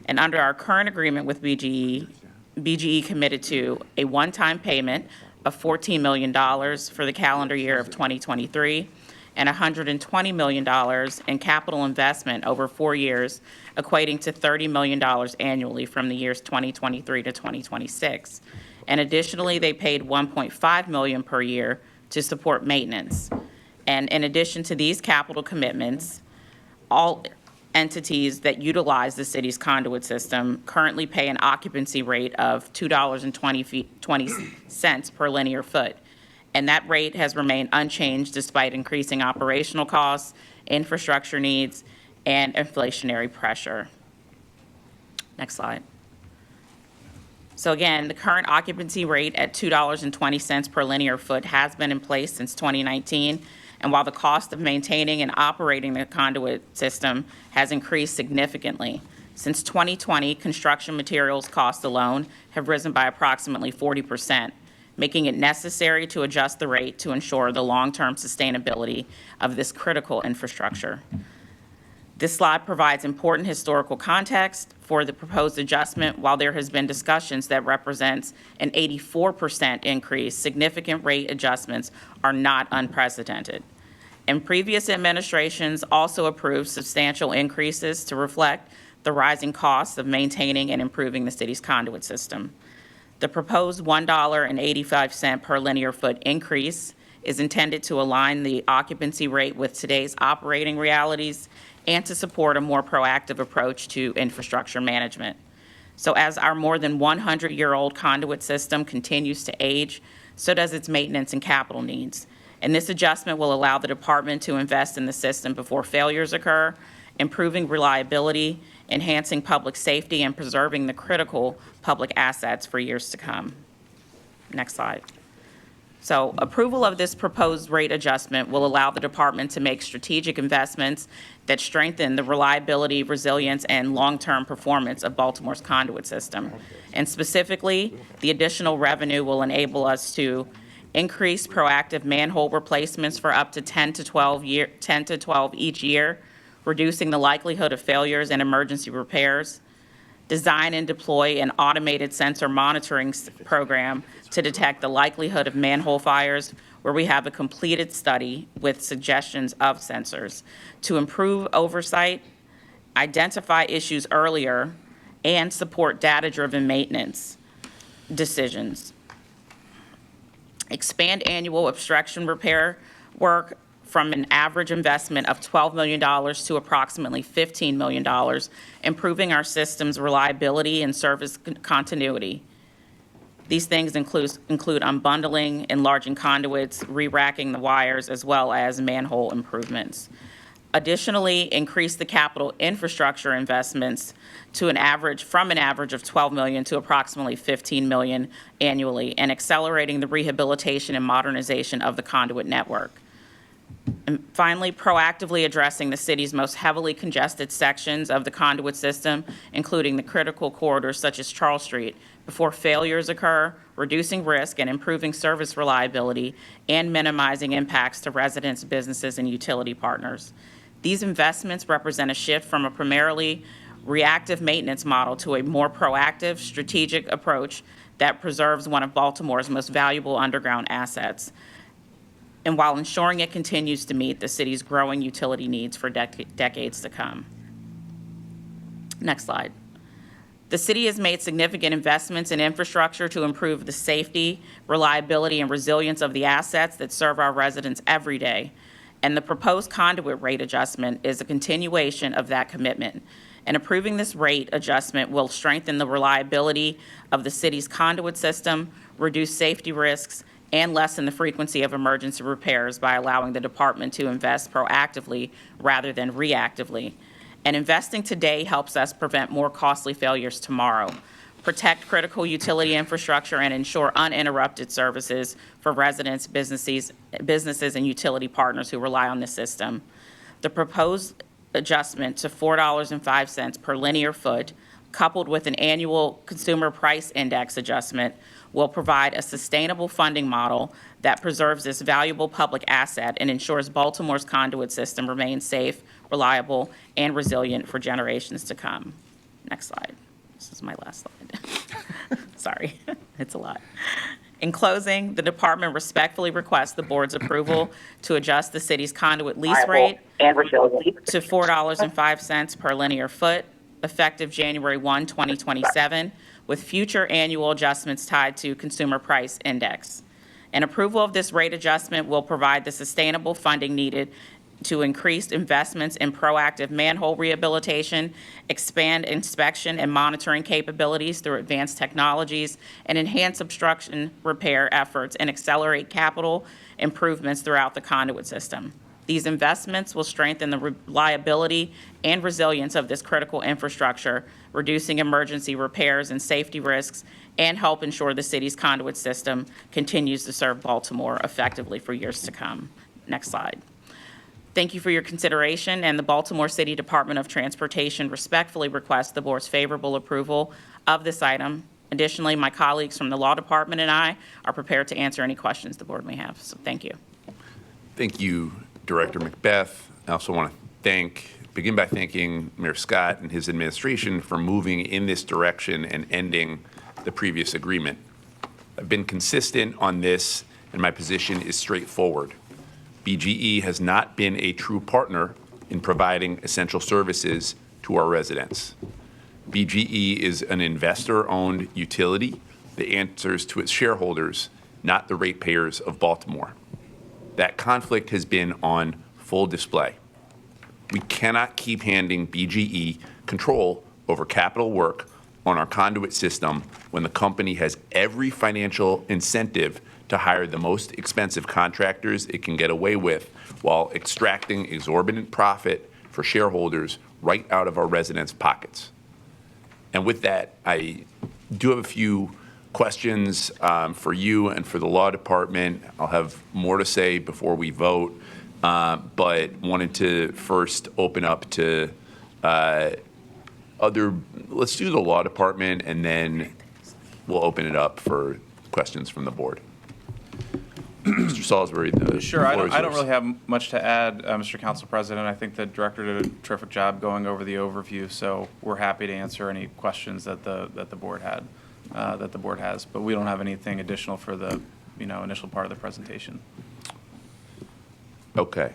And under our current agreement with BGE committed to a one-time payment of $14 million for the calendar year of 2023 and $120 million in capital investment over 4 years, equating to $30 million annually from the years 2023 to 2026. And additionally, they paid $1.5 million per year to support maintenance. And in addition to these capital commitments, all entities that utilize the city's conduit system currently pay an occupancy rate of $2.20 per linear foot. And that rate has remained unchanged despite increasing operational costs, infrastructure needs, and inflationary pressure. Next slide. So again, the current occupancy rate at $2.20 per linear foot has been in place since 2019. And while the cost of maintaining and operating the conduit system has increased significantly, since 2020, construction materials costs alone have risen by approximately 40%, making it necessary to adjust the rate to ensure the long-term sustainability of this critical infrastructure. This slide provides important historical context for the proposed adjustment. While there has been discussions that represents an 84% increase, significant rate adjustments are not unprecedented. And previous administrations also approved substantial increases to reflect the rising costs of maintaining and improving the city's conduit system. The proposed $1.85 per linear foot increase is intended to align the occupancy rate with today's operating realities and to support a more proactive approach to infrastructure management. So as our more than 100-year-old conduit system continues to age, so does its maintenance and capital needs. And this adjustment will allow the department to invest in the system before failures occur, improving reliability, enhancing public safety, and preserving the critical public assets for years to come. Next slide. So approval of this proposed rate adjustment will allow the department to make strategic investments that strengthen the reliability, resilience, and long-term performance of Baltimore's conduit system. And specifically, the additional revenue will enable us to increase proactive manhole replacements for up to 10 to 12 each year, reducing the likelihood of failures and emergency repairs, design and deploy an automated sensor monitoring program to detect the likelihood of manhole fires, where we have a completed study with suggestions of sensors to improve oversight, identify issues earlier, and support data-driven maintenance decisions. Expand annual obstruction repair work from an average investment of $12 million to approximately $15 million, improving our system's reliability and service continuity. These things include unbundling, enlarging conduits, re-racking the wires, as well as manhole improvements. Additionally, increase the capital infrastructure investments to from an average of $12 million to approximately $15 million annually, and accelerating the rehabilitation and modernization of the conduit network. And finally, proactively addressing the city's most heavily congested sections of the conduit system, including the critical corridors such as Charles Street, before failures occur, reducing risk and improving service reliability, and minimizing impacts to residents, businesses, and utility partners. These investments represent a shift from a primarily reactive maintenance model to a more proactive, strategic approach that preserves one of Baltimore's most valuable underground assets, and while ensuring it continues to meet the city's growing utility needs for decades to come. Next slide. The city has made significant investments in infrastructure to improve the safety, reliability, and resilience of the assets that serve our residents every day. And the proposed conduit rate adjustment is a continuation of that commitment. And approving this rate adjustment will strengthen the reliability of the city's conduit system, reduce safety risks, and lessen the frequency of emergency repairs by allowing the department to invest proactively rather than reactively. And investing today helps us prevent more costly failures tomorrow, protect critical utility infrastructure, and ensure uninterrupted services for residents, businesses, and utility partners who rely on the system. The proposed adjustment to $4.05 per linear foot, coupled with an annual consumer price index adjustment, will provide a sustainable funding model that preserves this valuable public asset and ensures Baltimore's conduit system remains safe, reliable, and resilient for generations to come. Next slide. This is my last slide. Sorry, it's a lot. In closing, the department respectfully requests the board's approval to adjust the city's conduit lease rate to $4.05 per linear foot, effective January 1, 2027, with future annual adjustments tied to consumer price index. And approval of this rate adjustment will provide the sustainable funding needed to increase investments in proactive manhole rehabilitation, expand inspection and monitoring capabilities through advanced technologies, and enhance obstruction repair efforts and accelerate capital improvements throughout the conduit system. These investments will strengthen the reliability and resilience of this critical infrastructure, reducing emergency repairs and safety risks, and help ensure the city's conduit system continues to serve Baltimore effectively for years to come. Next slide. Thank you for your consideration, and the Baltimore City Department of Transportation respectfully requests the board's favorable approval of this item. Additionally, my colleagues from the Law Department and I are prepared to answer any questions the board may have. So thank you. Thank you, Director Macbeth. I also want to begin by thanking Mayor Scott and his administration for moving in this direction and ending the previous agreement. I've been consistent on this, and my position is straightforward. BGE has not been a true partner in providing essential services to our residents. BGE is an investor-owned utility that answers to its shareholders, not the ratepayers of Baltimore. That conflict has been on full display. We cannot keep handing BGE control over capital work on our conduit system when the company has every financial incentive to hire the most expensive contractors it can get away with while extracting exorbitant profit for shareholders right out of our residents' pockets. And with that, I do have a few questions for you and for the law department. I'll have more to say before we vote, but wanted to first open up to let's do the law department, and then we'll open it up for questions from the board. Mr. Salisbury, the Sure, floor I is don't yours. really have much to add, Mr. Council President. I think the director did a terrific job going over the overview, so we're happy to answer any questions that the board had, that the board has. But we don't have anything additional for the, initial part of the presentation. Okay.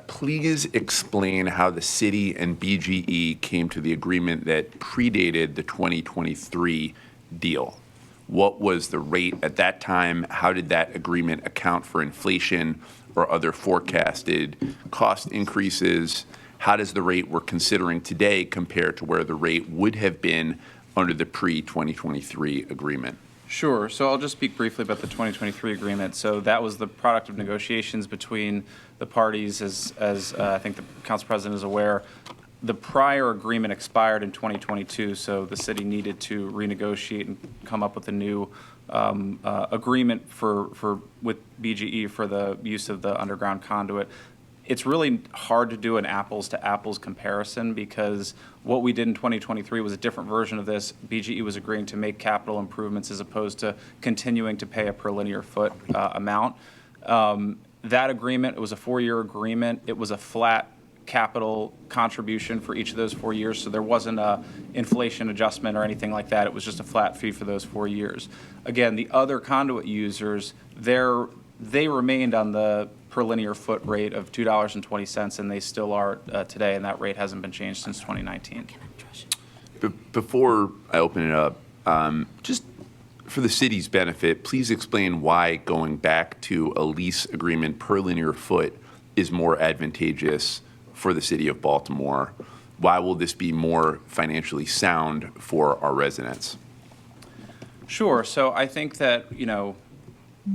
Please explain how the city and BGE came to the agreement that predated the 2023 deal. What was the rate at that time? How did that agreement account for inflation or other forecasted cost increases? How does the rate we're considering today compare to where the rate would have been under the pre-2023 agreement? Sure. So I'll just speak briefly about the 2023 agreement. So that was the product of negotiations between the parties. As I think the Council President is aware, the prior agreement expired in 2022, so the city needed to renegotiate and come up with a new agreement with BGE for the use of the underground conduit. It's really hard to do an apples-to-apples comparison because what we did in 2023 was a different version of this. BGE was agreeing to make capital improvements as opposed to continuing to pay a per linear foot amount. That agreement, it was a 4-year agreement. It was a flat capital contribution for each of those 4 years, so there wasn't a inflation adjustment or anything like that. It was just a flat fee for those 4 years. Again, the other conduit users, they remained on the per linear foot rate of $2.20, and they still are today, and that rate hasn't been changed since 2019. Before I open it up, just for the city's benefit, please explain why going back to a lease agreement per linear foot is more advantageous for the city of Baltimore. Why will this be more financially sound for our residents? Sure. So I think that,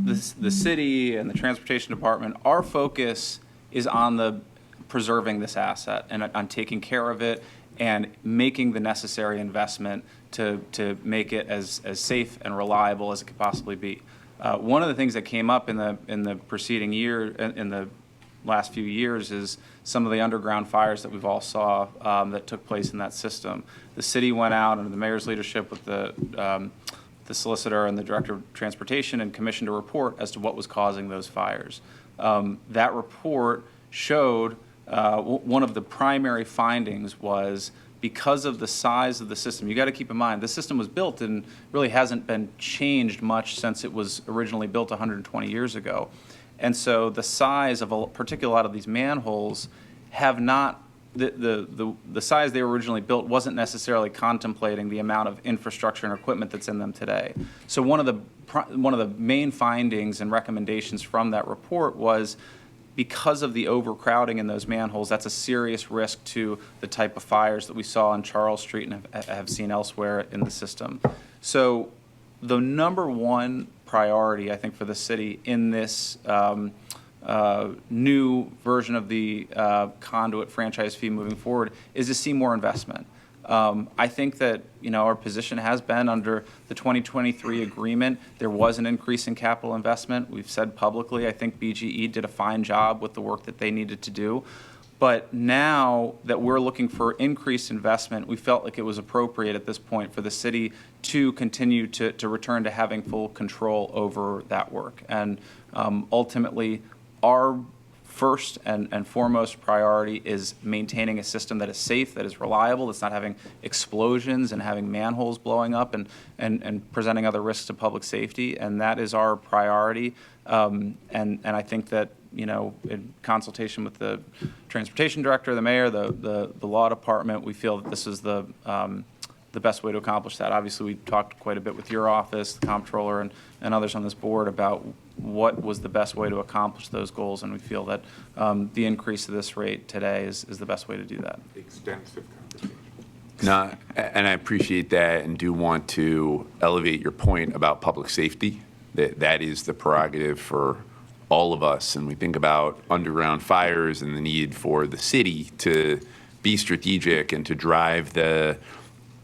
the city and the transportation department, our focus is on preserving this asset and on taking care of it and making the necessary investment to make it as safe and reliable as it could possibly be. One of the things that came up in the preceding year, in the last few years, is some of the underground fires that we've all saw that took place in that system. The city went out under the mayor's leadership with the solicitor and the director of transportation and commissioned a report as to what was causing those fires. That report showed one of the primary findings was because of the size of the system. You got to keep in mind, the system was built and really hasn't been changed much since it was originally built 120 years ago. And so the size of particularly a lot of these manholes have not, the size they were originally built wasn't necessarily contemplating the amount of infrastructure and equipment that's in them today. So one of the main findings and recommendations from that report was because of the overcrowding in those manholes, that's a serious risk to the type of fires that we saw on Charles Street and have seen elsewhere in the system. So the number one priority, I think, for the city in this new version of the conduit franchise fee moving forward is to see more investment. I think that our position has been under the 2023 agreement. There was an increase in capital investment. We've said publicly, I think BGE did a fine job with the work that they needed to do. But now that we're looking for increased investment, we felt like it was appropriate at this point for the city to continue to return to having full control over that work. And ultimately, our first and foremost priority is maintaining a system that is safe, that is reliable, that's not having explosions and having manholes blowing up and presenting other risks to public safety. And that is our priority. And I think that, in consultation with the transportation director, the mayor, the law department, we feel that this is the best way to accomplish that. Obviously, we talked quite a bit with your office, the comptroller, and others on this board about what was the best way to accomplish those goals, and we feel that the increase of this rate today is the best way to do that. Extensive conversation. No, and I appreciate that and do want to elevate your point about public safety. That is the prerogative for all of us. And we think about underground fires and the need for the city to be strategic and to drive the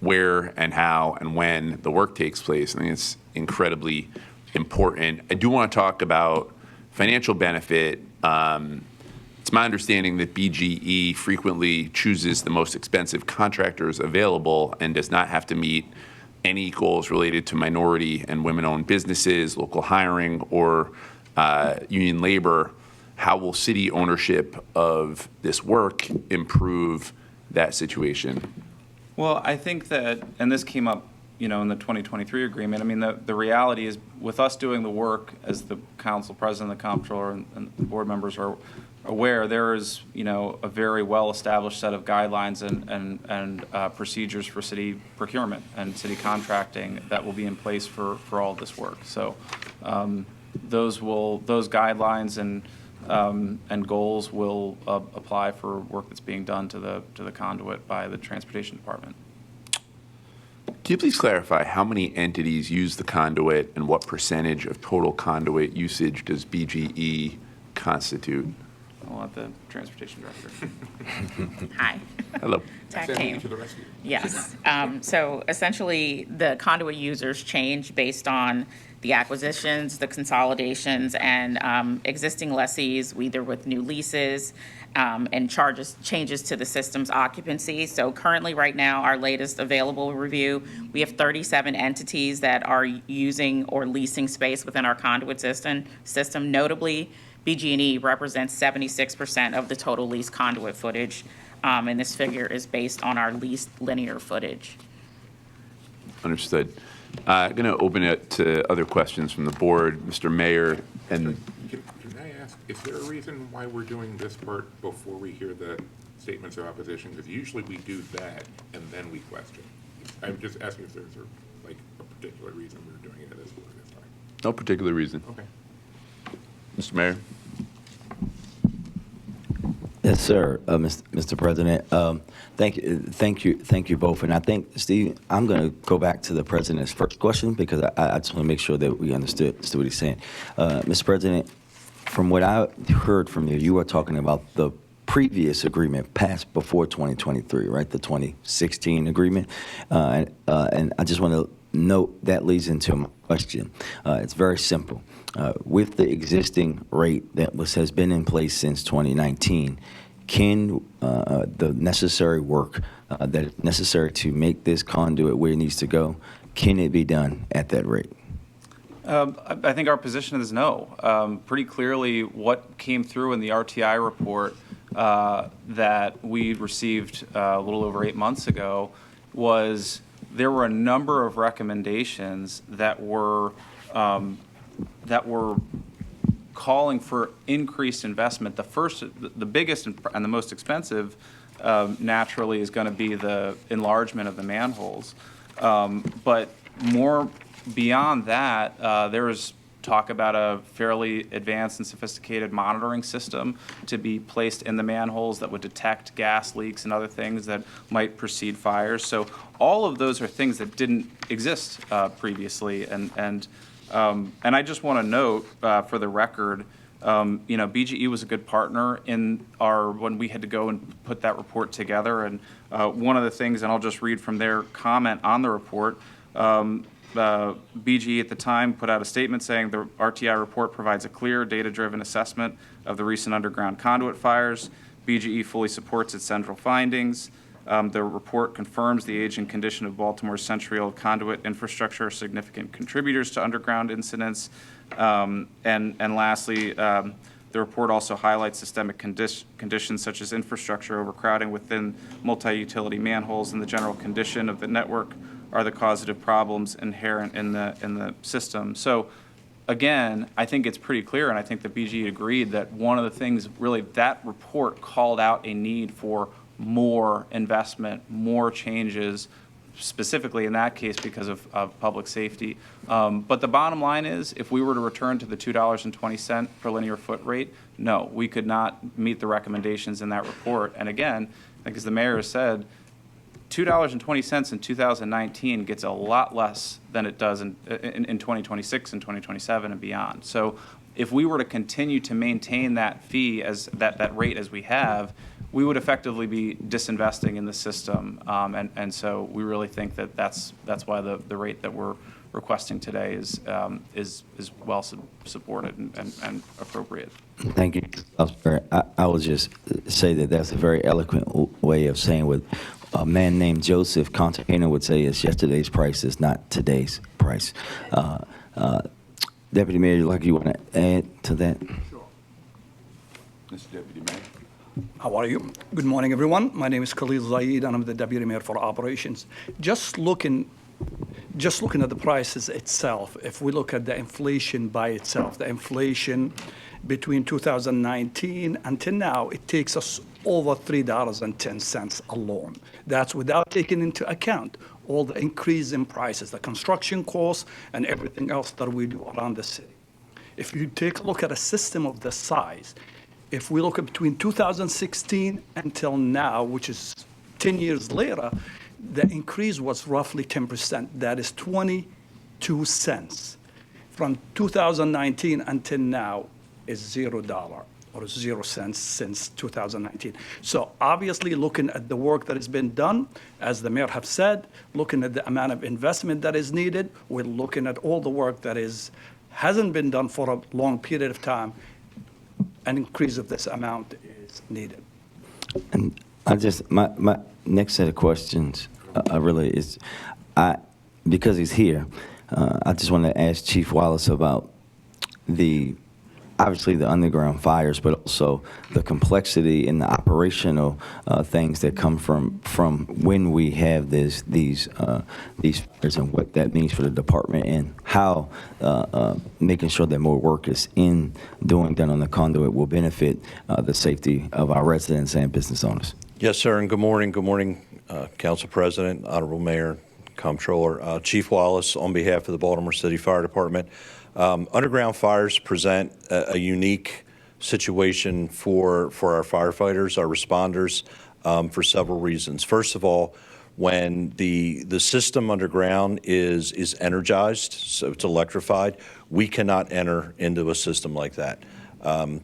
where and how and when the work takes place. I think it's incredibly important. I do want to talk about financial benefit. It's my understanding that BGE frequently chooses the most expensive contractors available and does not have to meet any goals related to minority and women-owned businesses, local hiring, or union labor. How will city ownership of this work improve that situation? Well, I think that, and this came up, in the 2023 agreement, I mean, the reality is with us doing the work, as the council president, the comptroller, and the board members are aware, there is, a very well-established set of guidelines and procedures for city procurement and city contracting that will be in place for all this work. So those guidelines and goals will apply for work that's being done to the conduit by the transportation department. Can you please clarify how many entities use the conduit and what percentage of total conduit usage does BGE constitute? I'll let the transportation director. Hi. Hello. Tag team. Yes. So essentially, the conduit users change based on the acquisitions, the consolidations, and existing lessees, either with new leases and changes to the system's occupancy. So currently, right now, our latest available review, we have 37 entities that are using or leasing space within our conduit system. Notably, BG&E represents 76% of the total leased conduit footage, and this figure is based on our leased linear footage. Understood. I'm going to open it to other questions from the board. Mr. Mayor, and Can I ask, is there a reason why we're doing this part before we hear the statements of opposition? Because usually we do that and then we question. I'm just asking if there's a particular reason we're doing it at this point this time. no particular reason. Okay. Mr. Mayor? Yes, sir, Mr. President. Thank you both. And I think, Steve, I'm going to go back to the president's first question because I just want to make sure that we understood what he's saying. Mr. President, from what I heard from you, you were talking about the previous agreement passed before 2023, right? The 2016 agreement. And I just want to note that leads into my question. It's very simple. With the existing rate that has been in place since 2019, can the necessary work that is necessary to make this conduit where it needs to go, can it be done at that rate? I think our position is no. Pretty clearly, what came through in the RTI report that we received a little over 8 months ago was there were a number of recommendations that were calling for increased investment. The biggest and the most expensive, naturally, is going to be the enlargement of the manholes. But more beyond that, there is talk about a fairly advanced and sophisticated monitoring system to be placed in the manholes that would detect gas leaks and other things that might precede fires. So all of those are things that didn't exist previously. And I just want to note, for the record, BGE was a good partner in when we had to go and put that report together. And one of the things, and I'll just read from their comment on the report, BGE at the time put out a statement saying the RTI report provides a clear, data-driven assessment of the recent underground conduit fires. BGE fully supports its central findings. The report confirms the age and condition of Baltimore's century-old conduit infrastructure are significant contributors to underground incidents. And lastly, the report also highlights systemic conditions such as infrastructure overcrowding within multi-utility manholes and the general condition of the network are the causative problems inherent in the system. So again, I think it's pretty clear, and I think the BGE agreed that one of the things really that report called out a need for more investment, more changes, specifically in that case because of public safety. But the bottom line is, if we were to return to the $2.20 per linear foot rate, no, we could not meet the recommendations in that report. And again, I think as the mayor has said, $2.20 in 2019 gets a lot less than it does in 2026 and 2027 and beyond. So if we were to continue to maintain that fee as that rate as we have, we would effectively be disinvesting in the system. And so we really think that that's why the rate that we're requesting today is well supported and appropriate. Thank you. I will just say that that's a very eloquent way of saying what a man named Joseph Contahena would say is yesterday's price is not today's price. Deputy Mayor, you want to add to that? Mr. Deputy Mayor. How are you? Good morning, everyone. My name is Khalil Zaid, and I'm the Deputy Mayor for Operations. Just looking at the prices itself, if we look at the inflation by itself, the inflation between 2019 until now, it takes us over $3.10 alone. That's without taking into account all the increase in prices, the construction costs, and everything else that we do around the city. If you take a look at a system of this size, if we look at between 2016 until now, which is 10 years later, the increase was roughly 10%. That is 22 cents. From 2019 until now is $0 or 0 cents since 2019. So obviously, looking at the work that has been done, as the mayor have said, looking at the amount of investment that is needed, we're looking at all the work that hasn't been done for a long period of time. An increase of this amount is needed. And my next set of questions really is, because he's here, I just want to ask Chief Wallace about obviously the underground fires, but also the complexity and the operational things that come from when we have these fires and what that means for the department and how making sure that more work is doing done on the conduit will benefit the safety of our residents and business owners. Yes, sir, and good morning. Good morning, Council President, Honorable Mayor, Comptroller. Chief Wallace, on behalf of the Baltimore City Fire Department. Underground fires present a unique situation for our firefighters, our responders, for several reasons. First of all, when the system underground is energized, so it's electrified, we cannot enter into a system like that.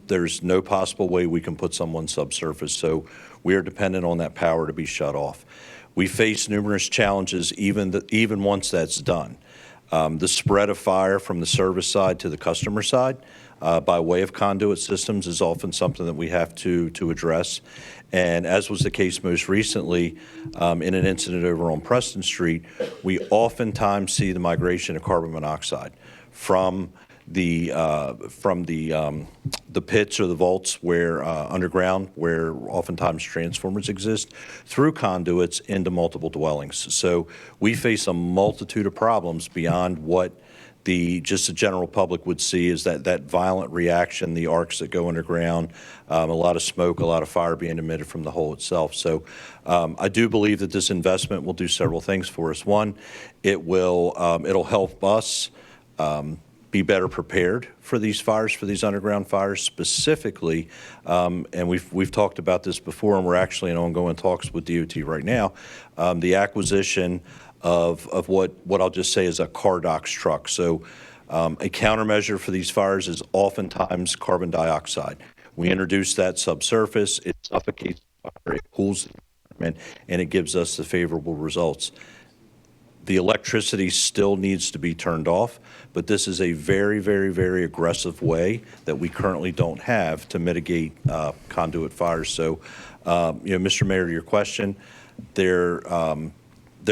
There's no possible way we can put someone subsurface, so we are dependent on that power to be shut off. We face numerous challenges even once that's done. The spread of fire from the service side to the customer side by way of conduit systems is often something that we have to address. And as was the case most recently in an incident over on Preston Street, we oftentimes see the migration of carbon monoxide from the pits or the vaults where underground, where oftentimes transformers exist, through conduits into multiple dwellings. So we face a multitude of problems beyond what just the general public would see is that violent reaction, the arcs that go underground, a lot of smoke, a lot of fire being emitted from the hole itself. So I do believe that this investment will do several things for us. One, it'll help us be better prepared for these fires, for these underground fires specifically. And we've talked about this before, and we're actually in ongoing talks with DOT right now. The acquisition of what I'll just say is a CARDOX truck. So a countermeasure for these fires is oftentimes carbon dioxide. We introduce that subsurface, it suffocates the fire, it cools the environment, and it gives us the favorable results. The electricity still needs to be turned off, but this is a very, very, very aggressive way that we currently don't have to mitigate conduit fires. So, Mr. Mayor, to your question, there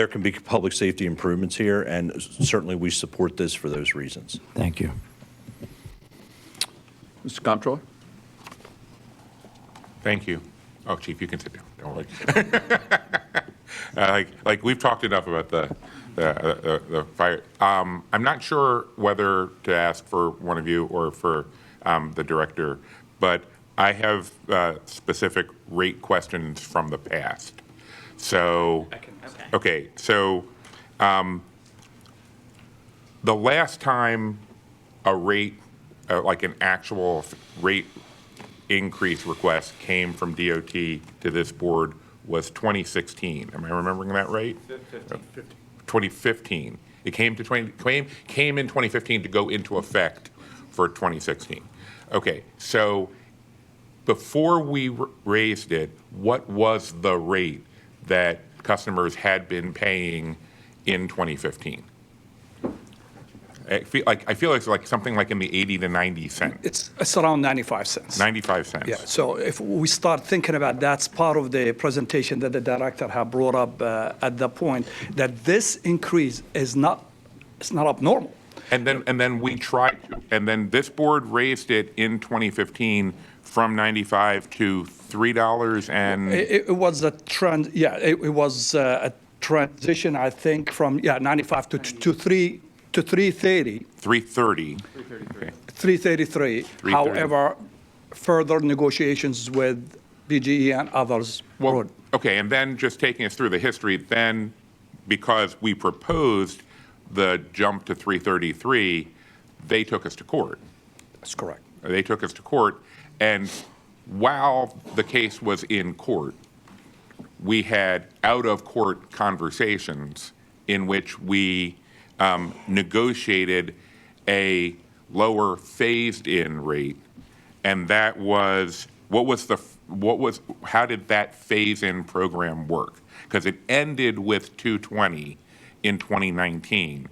can be public safety improvements here, and certainly we support this for those reasons. Thank you. Mr. Comptroller. Thank you. Oh, Chief, you can sit down. Don't worry. Like we've talked enough about the fire. I'm not sure whether to ask for one of you or for the director, but I have specific rate questions from the past. So, okay. So, the last time a rate, like an actual rate increase request came from DOT to this board was 2016. Am I remembering that right? 2015. It came in 2015 to go into effect for 2016. Okay, so before we raised it, what was the rate that customers had been paying in 2015? I feel like it's like something like in the 80 to 90 cents. It's around 95 cents. 95 cents. Yeah, so if we start thinking about that's part of the presentation that the director had brought up at the point, that this increase is not abnormal. And then we tried to, and then this board raised it in 2015 from 95 to $3 and It was a trend, yeah, it was a transition, I think, from, 95 to 330. 330. Okay. 333. However, further negotiations with BGE and others Well, okay, and then just taking us through the history, then because we proposed the jump to 333, they took us to court. That's correct. They took us to court, and while the case was in court, we had out-of-court conversations in which we negotiated a lower phased-in rate, and that was how did that phase-in program work? Because it ended with 220 in 2019,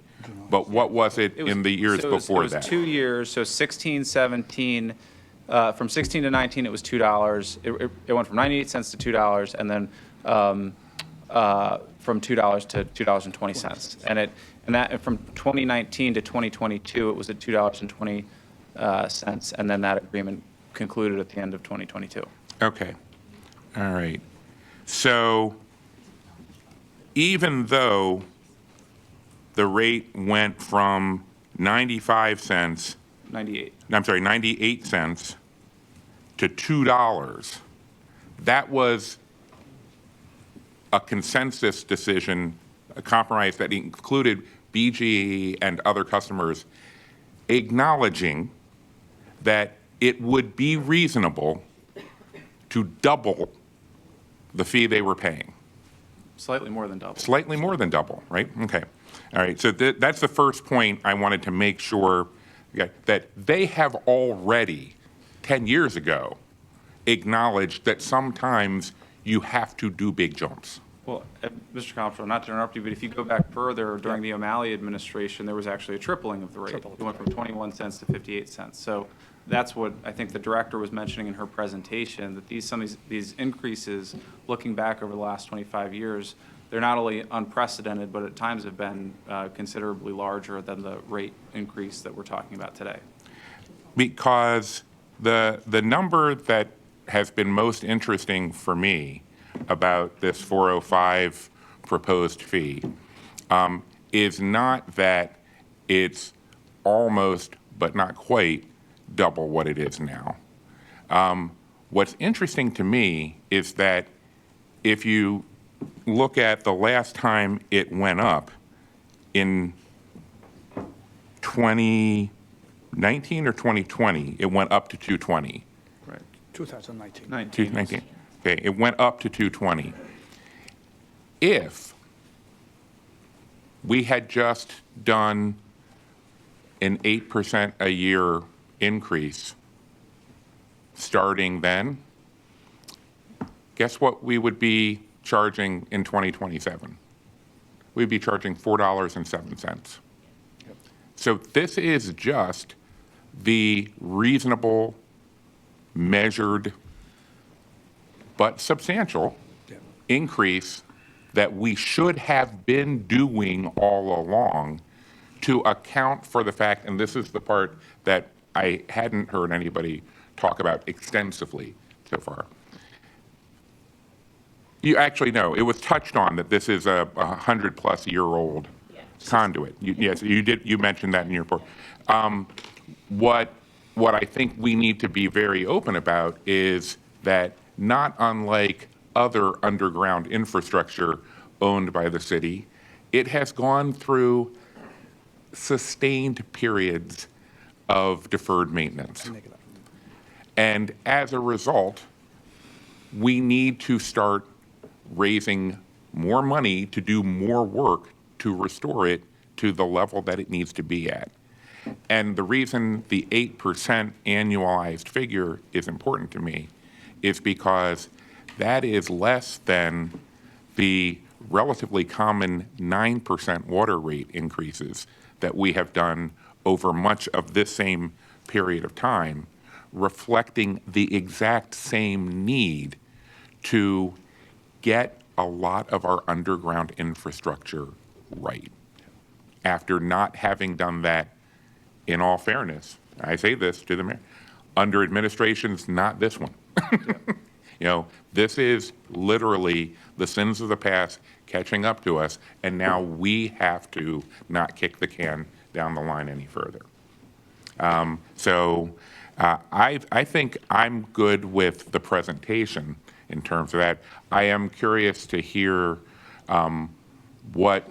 but what was it in the years before that? It was 2 years, so 16, 17, from 16 to 19, it was $2. It went from 98 cents to $2, and then from $2 to $2.20. And that from 2019 to 2022, it was at $2.20, and then that agreement concluded at the end of 2022. Okay. All right. So even though the rate went from 95 cents, 98. I'm sorry, 98 cents to $2, that was a consensus decision, a compromise that included BGE and other customers acknowledging that it would be reasonable to double the fee they were paying. Slightly more than double. Slightly more than double, right? Okay. All right. So that's the first point I wanted to make sure that they have already, 10 years ago, acknowledged that sometimes you have to do big jumps. Well, Mr. Comptroller, not to interrupt you, but if you go back further, during the O'Malley administration, there was actually a tripling of the rate. It went from 21 cents to 58 cents. So that's what I think the director was mentioning in her presentation, that some of these increases, looking back over the last 25 years, they're not only unprecedented, but at times have been considerably larger than the rate increase that we're talking about today. Because the number that has been most interesting for me about this 405 proposed fee is not that it's almost, but not quite, double what it is now. What's interesting to me is that if you look at the last time it went up in 2019 or 2020, it went up to 220. Right. 2019. 219. Okay, it went up to 220. If we had just done an 8% a year increase starting then, guess what we would be charging in 2027? We'd be charging $4.07. So this is just the reasonable, measured, but substantial increase that we should have been doing all along to account for the fact, and this is the part that I hadn't heard anybody talk about extensively so far. You actually know, it was touched on that this is a 100-plus-year-old conduit. Yes, you mentioned that in your report. What I think we need to be very open about is that not unlike other underground infrastructure owned by the city, it has gone through sustained periods of deferred maintenance. And as a result, we need to start raising more money to do more work to restore it to the level that it needs to be at. And the reason the 8% annualized figure is important to me is because that is less than the relatively common 9% water rate increases that we have done over much of this same period of time, reflecting the exact same need to get a lot of our underground infrastructure right. After not having done that, in all fairness, I say this to the mayor, under administrations, not this one. You know, this is literally the sins of the past catching up to us, and now we have to not kick the can down the line any further. I think I'm good with the presentation in terms of that. I am curious to hear what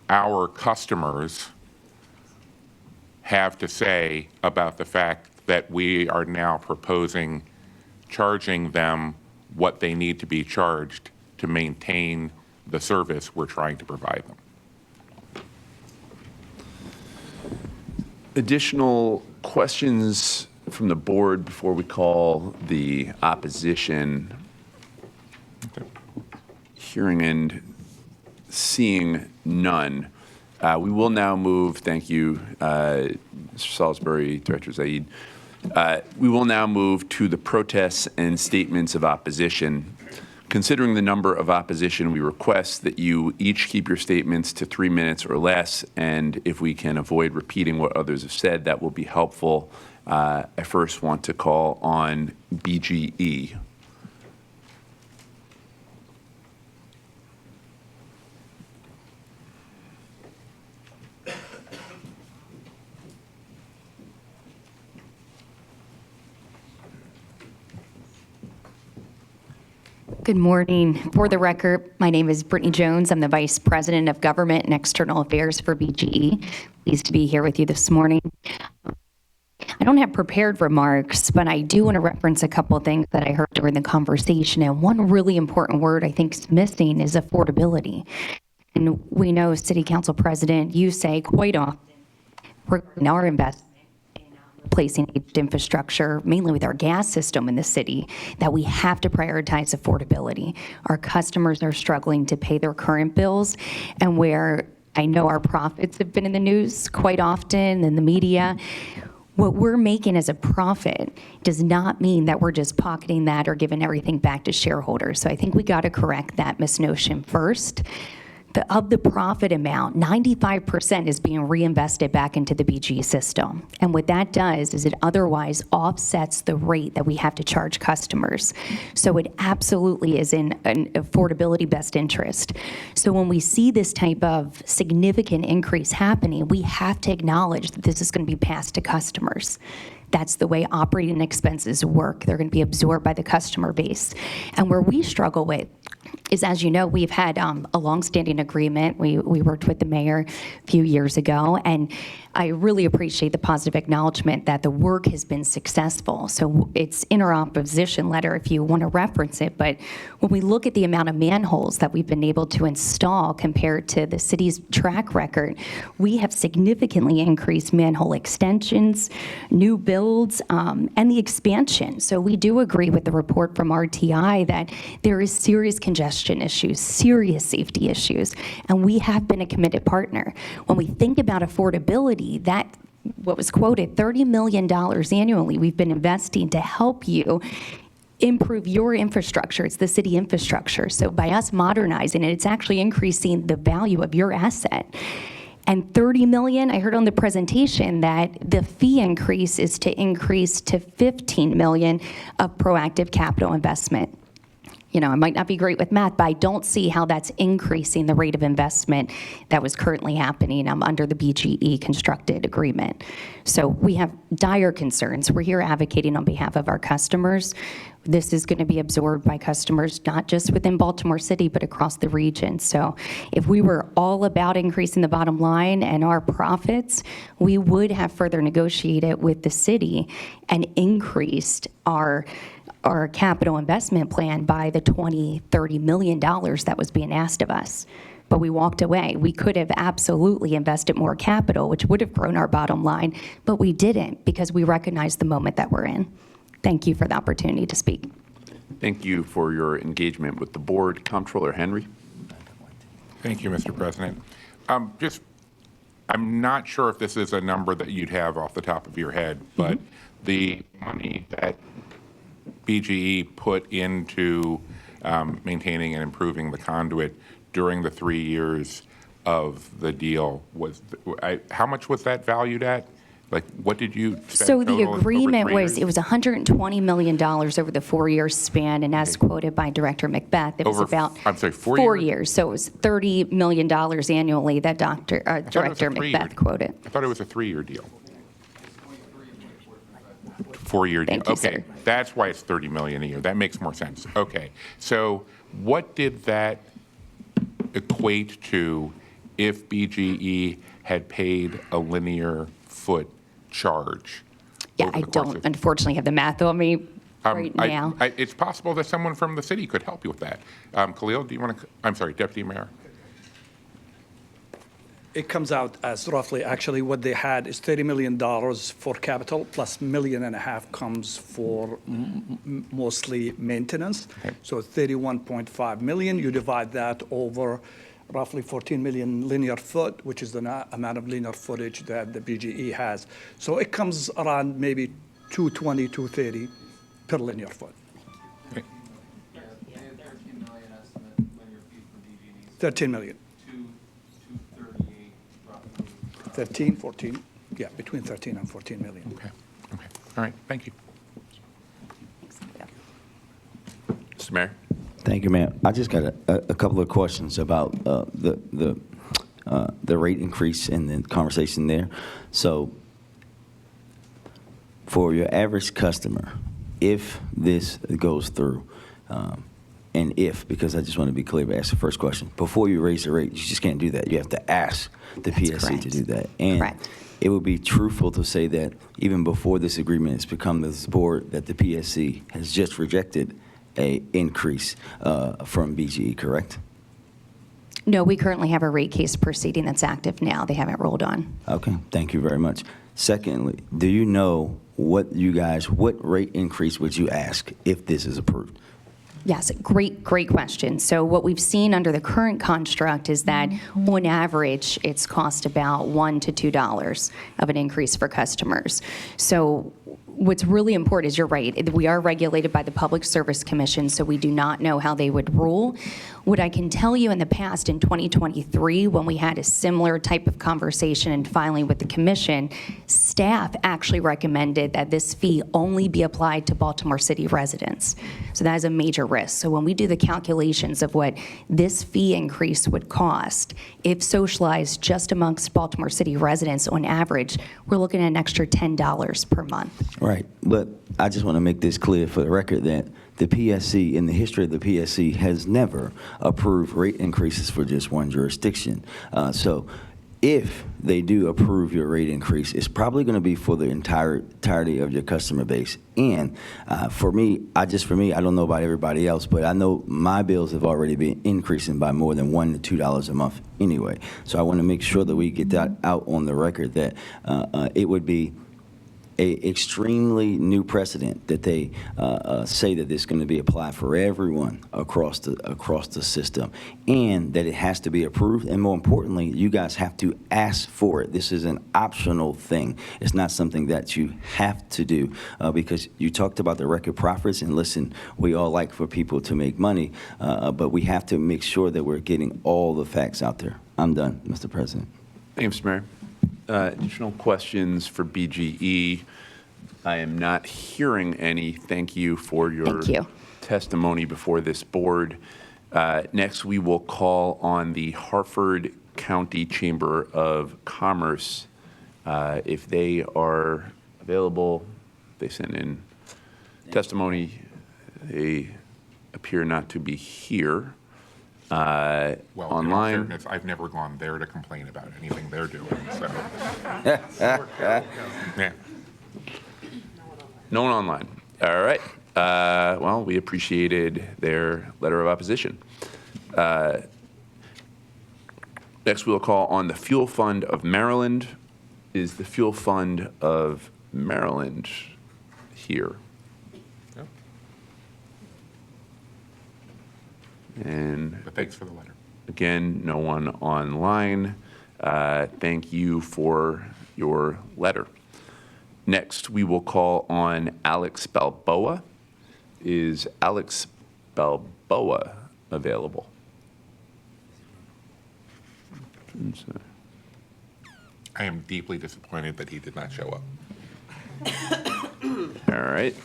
our customers have to say about the fact that we are now proposing charging them what they need to be charged to maintain the service we're trying to provide them. Additional questions from the board before we call the opposition? Hearing and seeing none. We will now move, thank you, Mr. Salisbury, Director Zaid. We will now move to the protests and statements of opposition. Considering the number of opposition, we request that you each keep your statements to 3 minutes or less, and if we can avoid repeating what others have said, that will be helpful. I first want to call on BGE. Good morning. For the record, my name is Brittany Jones. I'm the Vice President of Government and External Affairs for BGE. Pleased to be here with you this morning. I don't have prepared remarks, but I do want to reference a couple of things that I heard during the conversation. And one really important word I think is missing is affordability. And we know, City Council President, you say quite often, regarding our investment replacing aged infrastructure, mainly with our gas system in the city, that we have to prioritize affordability. Our customers are struggling to pay their current bills, and where I know our profits have been in the news quite often in the media, what we're making as a profit does not mean that we're just pocketing that or giving everything back to shareholders. So I think we got to correct that misnotion first. Of the profit amount, 95% is being reinvested back into the BGE system. And what that does is it otherwise offsets the rate that we have to charge customers. So it absolutely is in an affordability best interest. So when we see this type of significant increase happening, we have to acknowledge that this is going to be passed to customers. That's the way operating expenses work. They're going to be absorbed by the customer base. And where we struggle with is, as you know, we've had a longstanding agreement. We worked with the mayor a few years ago, and I really appreciate the positive acknowledgement that the work has been successful. So it's in our opposition letter if you want to reference it. But when we look at the amount of manholes that we've been able to install compared to the city's track record, we have significantly increased manhole extensions, new builds, and the expansion. So we do agree with the report from RTI that there is serious congestion issues, serious safety issues, and we have been a committed partner. When we think about affordability, that what was quoted, $30 million annually we've been investing to help you improve your infrastructure. It's the city infrastructure. So by us modernizing it, it's actually increasing the value of your asset. And $30 million, I heard on the presentation that the fee increase is to increase to $15 million of proactive capital investment. You know, I might not be great with math, but I don't see how that's increasing the rate of investment that was currently happening under the BGE constructed agreement. So we have dire concerns. We're here advocating on behalf of our customers. This is going to be absorbed by customers, not just within Baltimore City, but across the region. So if we were all about increasing the bottom line and our profits, we would have further negotiated with the city and increased our capital investment plan by the $20-30 million that was being asked of us. But we walked away. We could have absolutely invested more capital, which would have grown our bottom line, but we didn't because we recognized the moment that we're in. Thank you for the opportunity to speak. Thank you for your engagement with the board. Comptroller Henry. Thank you, Mr. President. I'm not sure if this is a number that you'd have off the top of your head, but the money that BGE put into maintaining and improving the conduit during the 3 years of the deal was, how much was that valued at? Like, what did you spend So the total over agreement 3 was, years? it was $120 million over the 4-year span, and as quoted by Director Macbeth, it was Over, about I'm sorry, 4 4 years? years. So it was $30 million annually that thought it was a Director 3-year Macbeth quoted. I thought it was a 3-year deal. 4-year deal. Thank you, Okay, sir. that's why it's 30 million a year. That makes more sense. Okay, so what did that equate to if BGE had paid a linear foot charge? Yeah, over I the course don't of- unfortunately have the math on me right now. It's possible that someone from the city could help you with that. Khalil, do you want to? I'm sorry, Deputy Mayor. It comes out as roughly, actually, what they had is $30 million for capital, plus $1.5 million comes for mostly maintenance. Okay. So 31.5 million, you divide that over roughly 14 million linear foot, which is the amount of linear footage that the BGE has. So it comes around maybe 220, 230 per linear foot. Okay. 13 million. 13, 14, yeah, between 13 and 14 million. Okay. Okay. All right. Thank you. Mr. Mayor. Thank you, ma'am. I just got a couple of questions about the rate increase and the conversation there. So for your average customer, if this goes through, and if, because I just want to be clear, but ask the first question. Before you raise the rate, you just can't do that. You have to ask the That's PSC to correct. do that. And Correct. it would be truthful to say that even before this agreement has become this board, that the PSC has just rejected a increase from BGE, correct? No, we currently have a rate case proceeding that's active now. They haven't rolled on. Okay, thank you very much. Secondly, do you know what rate increase would you ask if this is approved? Yes, great question. So what we've seen under the current construct is that on average, it's cost about $1 to $2 of an increase for customers. So what's really important is, you're right, we are regulated by the Public Service Commission, so we do not know how they would rule. What I can tell you, in the past, in 2023, when we had a similar type of conversation and filing with the commission, staff actually recommended that this fee only be applied to Baltimore City residents. So that is a major risk. So when we do the calculations of what this fee increase would cost, if socialized just amongst Baltimore City residents on average, we're looking at an extra $10 per month. Right, but I just want to make this clear for the record that the PSC, in the history of the PSC, has never approved rate increases for just one jurisdiction. So if they do approve your rate increase, it's probably going to be for the entirety of your customer base. And for me, I don't know about everybody else, but I know my bills have already been increasing by more than $1 to $2 a month anyway. So I want to make sure that we get that out on the record, that it would be a extremely new precedent that they say that it's going to be applied for everyone across the system, and that it has to be approved. And more importantly, you guys have to ask for it. This is an optional thing. It's not something that you have to do, because you talked about the record profits. And listen, we all like for people to make money, but we have to make sure that we're getting all the facts out there. I'm done, Mr. President. Thank you, Mr. Mayor. Additional questions for BGE? I am not hearing any. Thank you for your testimony before this board. Next, we will call on the Harford County Chamber of Commerce. If they are available, they send in testimony. They appear not to be here. Well, in all online. fairness, I've never gone there to complain about anything they're doing. So, yeah. No one online. All right. Well, we appreciated their letter of opposition. Next, we'll call on the Fuel Fund of Maryland. Is the Fuel Fund of Maryland here? And But thanks for the letter. again, no one online. Thank you for your letter. Next, we will call on Alex Balboa. Is Alex Balboa available? I am deeply disappointed that he did not show up. All right.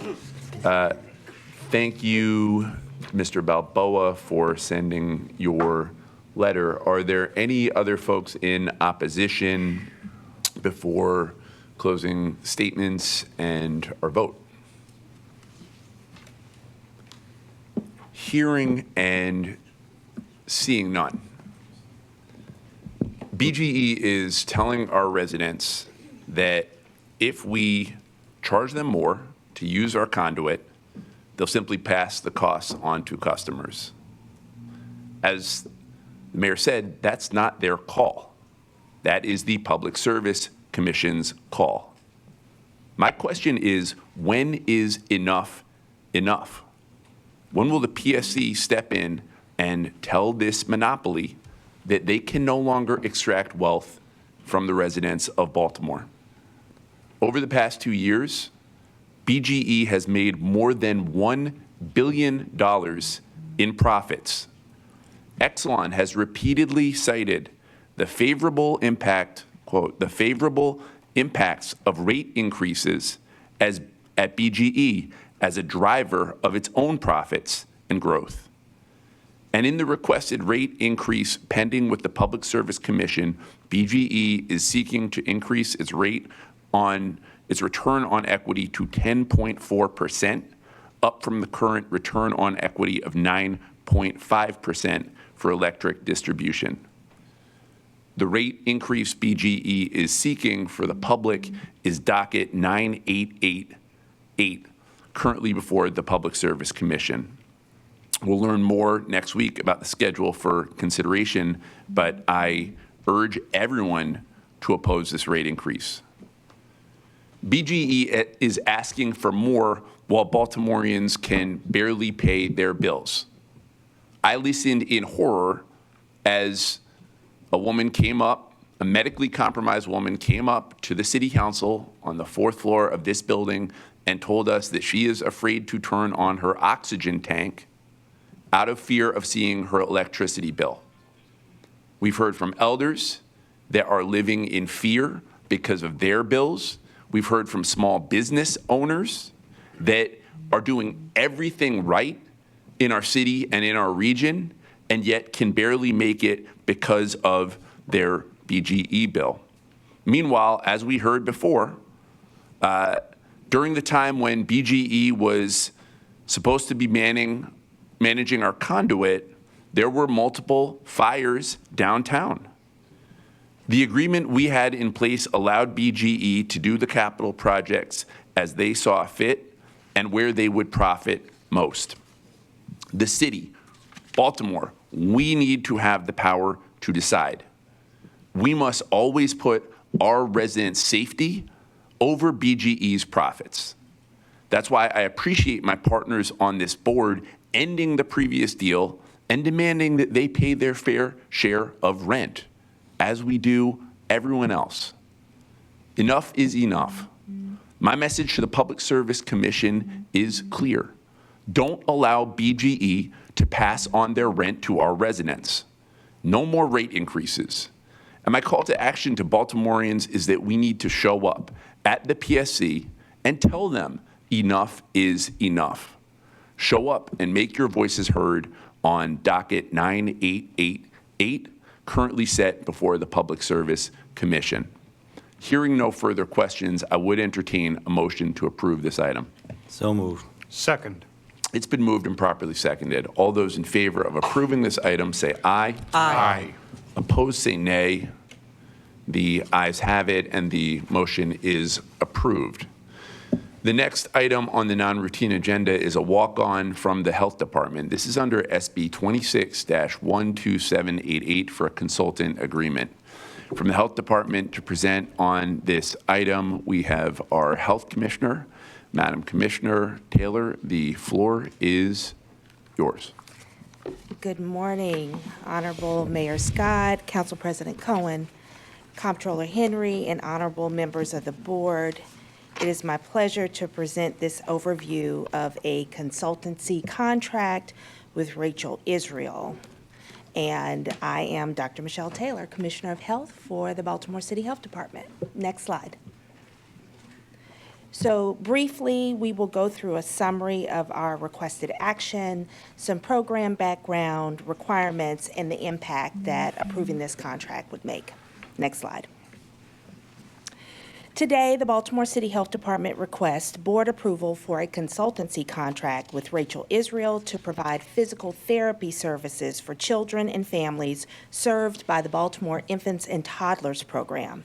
Thank you, Mr. Balboa, for sending your letter. Are there any other folks in opposition before closing statements and our vote? Hearing and seeing none. BGE is telling our residents that if we charge them more to use our conduit, they'll simply pass the costs on to customers. As the mayor said, that's not their call. That is the Public Service Commission's call. My question is, when is enough enough? When will the PSC step in and tell this monopoly that they can no longer extract wealth from the residents of Baltimore? Over the past 2 years, BGE has made more than $1 billion in profits. Exelon has repeatedly cited the favorable impact, quote, the favorable impacts of rate increases as at BGE as a driver of its own profits and growth. And in the requested rate increase pending with the Public Service Commission, BGE is seeking to increase its rate on its return on equity to 10.4%, up from the current return on equity of 9.5% for electric distribution. The rate increase BGE is seeking for the public is docket 9888, currently before the Public Service Commission. We'll learn more next week about the schedule for consideration, but I urge everyone to oppose this rate increase. BGE is asking for more while Baltimoreans can barely pay their bills. I listened in horror as a woman came up, a medically compromised woman came up to the city council on the 4th floor of this building and told us that she is afraid to turn on her oxygen tank out of fear of seeing her electricity bill. We've heard from elders that are living in fear because of their bills. We've heard from small business owners that are doing everything right in our city and in our region, and yet can barely make it because of their BGE bill. Meanwhile, as we heard before, during the time when BGE was supposed to be managing our conduit, there were multiple fires downtown. The agreement we had in place allowed BGE to do the capital projects as they saw fit and where they would profit most. The city, Baltimore, we need to have the power to decide. We must always put our residents' safety over BGE's profits. That's why I appreciate my partners on this board ending the previous deal and demanding that they pay their fair share of rent, as we do everyone else. Enough is enough. My message to the Public Service Commission is clear. Don't allow BGE to pass on their rent to our residents. No more rate increases. And my call to action to Baltimoreans is that we need to show up at the PSC and tell them enough is enough. Show up and make your voices heard on docket 9888, currently set before the Public Service Commission. Hearing no further questions, I would entertain a motion to approve this item. So moved. Second. It's been moved and properly seconded. All those in favor of approving this item say aye. Aye. Opposed say nay. The ayes have it, and the motion is approved. The next item on the non-routine agenda is a walk-on from the Health Department. This is under SB 26-12788 for a consultant agreement. From the Health Department to present on this item, we have our Health Commissioner, Madam Commissioner Taylor. The floor is yours. Good morning, Honorable Mayor Scott, Council President Cohen, Comptroller Henry, and honorable members of the board. It is my pleasure to present this overview of a consultancy contract with Rachel Israel. And I am Dr. Michelle Taylor, Commissioner of Health for the Baltimore City Health Department. Next slide. So briefly, we will go through a summary of our requested action, some program background, requirements, and the impact that approving this contract would make. Next slide. Today, the Baltimore City Health Department requests board approval for a consultancy contract with Rachel Israel to provide physical therapy services for children and families served by the Baltimore Infants and Toddlers Program.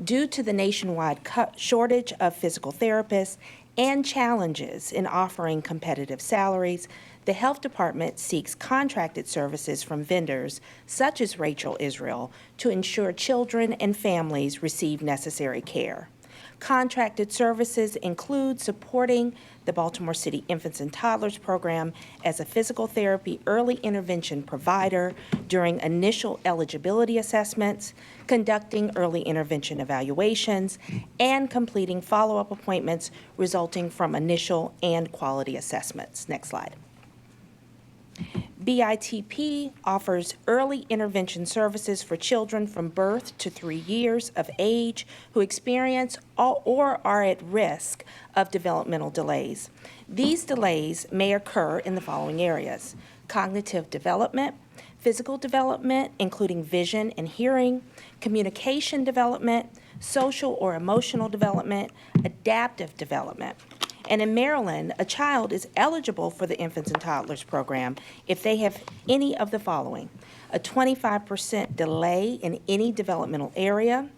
Due to the nationwide shortage of physical therapists and challenges in offering competitive salaries, the Health Department seeks contracted services from vendors such as Rachel Israel to ensure children and families receive necessary care. Contracted services include supporting the Baltimore City Infants and Toddlers Program as a physical therapy early intervention provider during initial eligibility assessments, conducting early intervention evaluations, and completing follow-up appointments resulting from initial and quality assessments. Next slide. BITP offers early intervention services for children from birth to 3 years of age who experience or are at risk of developmental delays. These delays may occur in the following areas: cognitive development, physical development, including vision and hearing, communication development, social or emotional development, adaptive development. And in Maryland, a child is eligible for the Infants and Toddlers Program if they have any of the following: a 25% delay in any developmental area,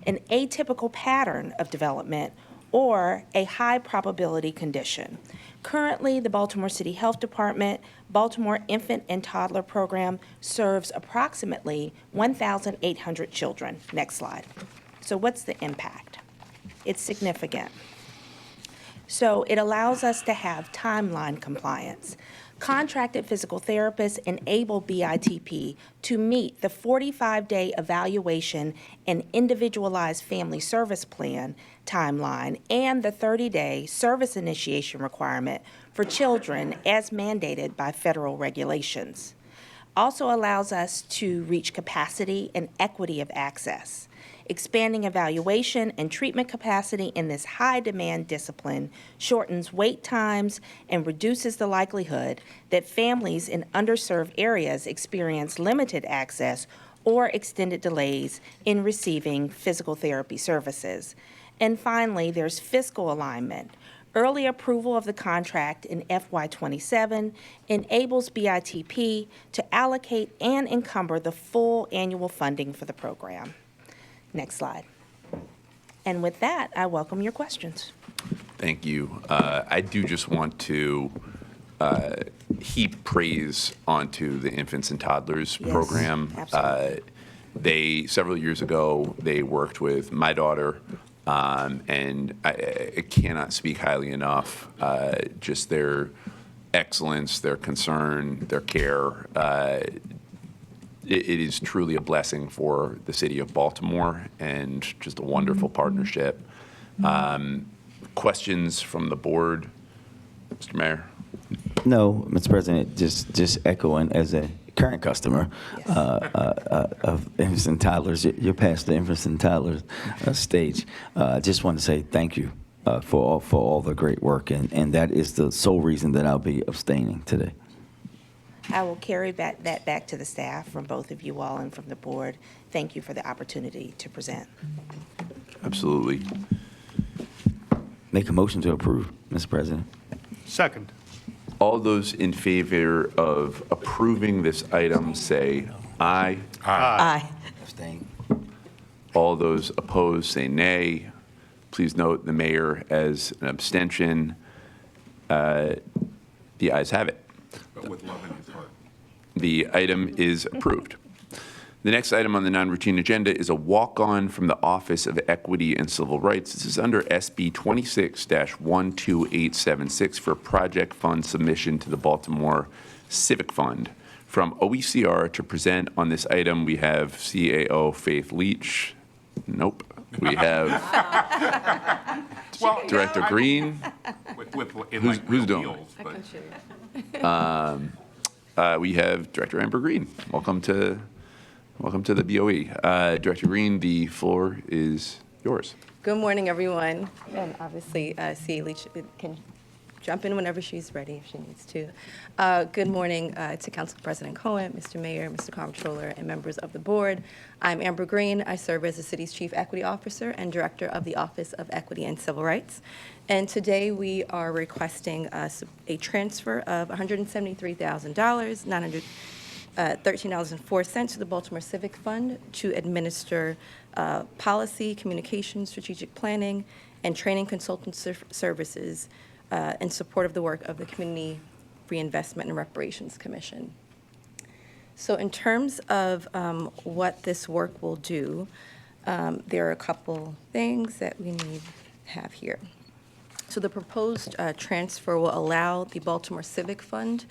an atypical pattern of development, or a high probability condition. Currently, the Baltimore City Health Department Baltimore Infant and Toddler Program serves approximately 1,800 children. Next slide. So what's the impact? It's significant. So it allows us to have timeline compliance. Contracted physical therapists enable BITP to meet the 45-day evaluation and individualized family service plan timeline and the 30-day service initiation requirement for children as mandated by federal regulations. Also allows us to reach capacity and equity of access. Expanding evaluation and treatment capacity in this high-demand discipline shortens wait times and reduces the likelihood that families in underserved areas experience limited access or extended delays in receiving physical therapy services. And finally, there's fiscal alignment. Early approval of the contract in FY27 enables BITP to allocate and encumber the full annual funding for the program. Next slide. And with that, I welcome your questions. Thank you. I do just want to heap praise onto the Infants and Toddlers Yes, program. absolutely. Several years ago, they worked with my daughter, and I cannot speak highly enough, just their excellence, their concern, their care. It is truly a blessing for the city of Baltimore and just a wonderful partnership. Questions from the board? Mr. Mayor? No, Mr. President, just echoing as a current customer of Infants and Toddlers, you're past the Infants and Toddlers stage. Just want to say thank you for all the great work, and that is the sole reason that I'll be abstaining today. I will carry that back to the staff from both of you all and from the board. Thank you for the opportunity to present. Absolutely. Make a motion to approve, Mr. President. Second. All those in favor of approving this item say aye. Aye. Abstain. All those opposed say nay. Please note the mayor as an abstention. The ayes have it. But with love in his heart. The item is approved. The next item on the non-routine agenda is a walk-on from the Office of Equity and Civil Rights. This is under SB 26-12876 for project fund submission to the Baltimore Civic Fund From OECR to present on this item, we have CAO Faith Leach. Nope. We have Director Green. Who's doing it? We have Director Amber Green. Welcome to the BOE. Director Green, the floor is yours. Good morning, everyone. And obviously, CA Leach can jump in whenever she's ready if she needs to. Good morning to Council President Cohen, Mr. Mayor, Mr. Comptroller, and members of the board. I'm Amber Green. I serve as the city's Chief Equity Officer and Director of the Office of Equity and Civil Rights. And today we are requesting a transfer of $173,000, $13.04 to the Baltimore Civic Fund to administer policy, communication, strategic planning, and training consultant services in support of the work of the Community Reinvestment and Reparations Commission. So in terms of what this work will do, there are a couple things that we need to have here. So the proposed transfer will allow the Baltimore Civic Fund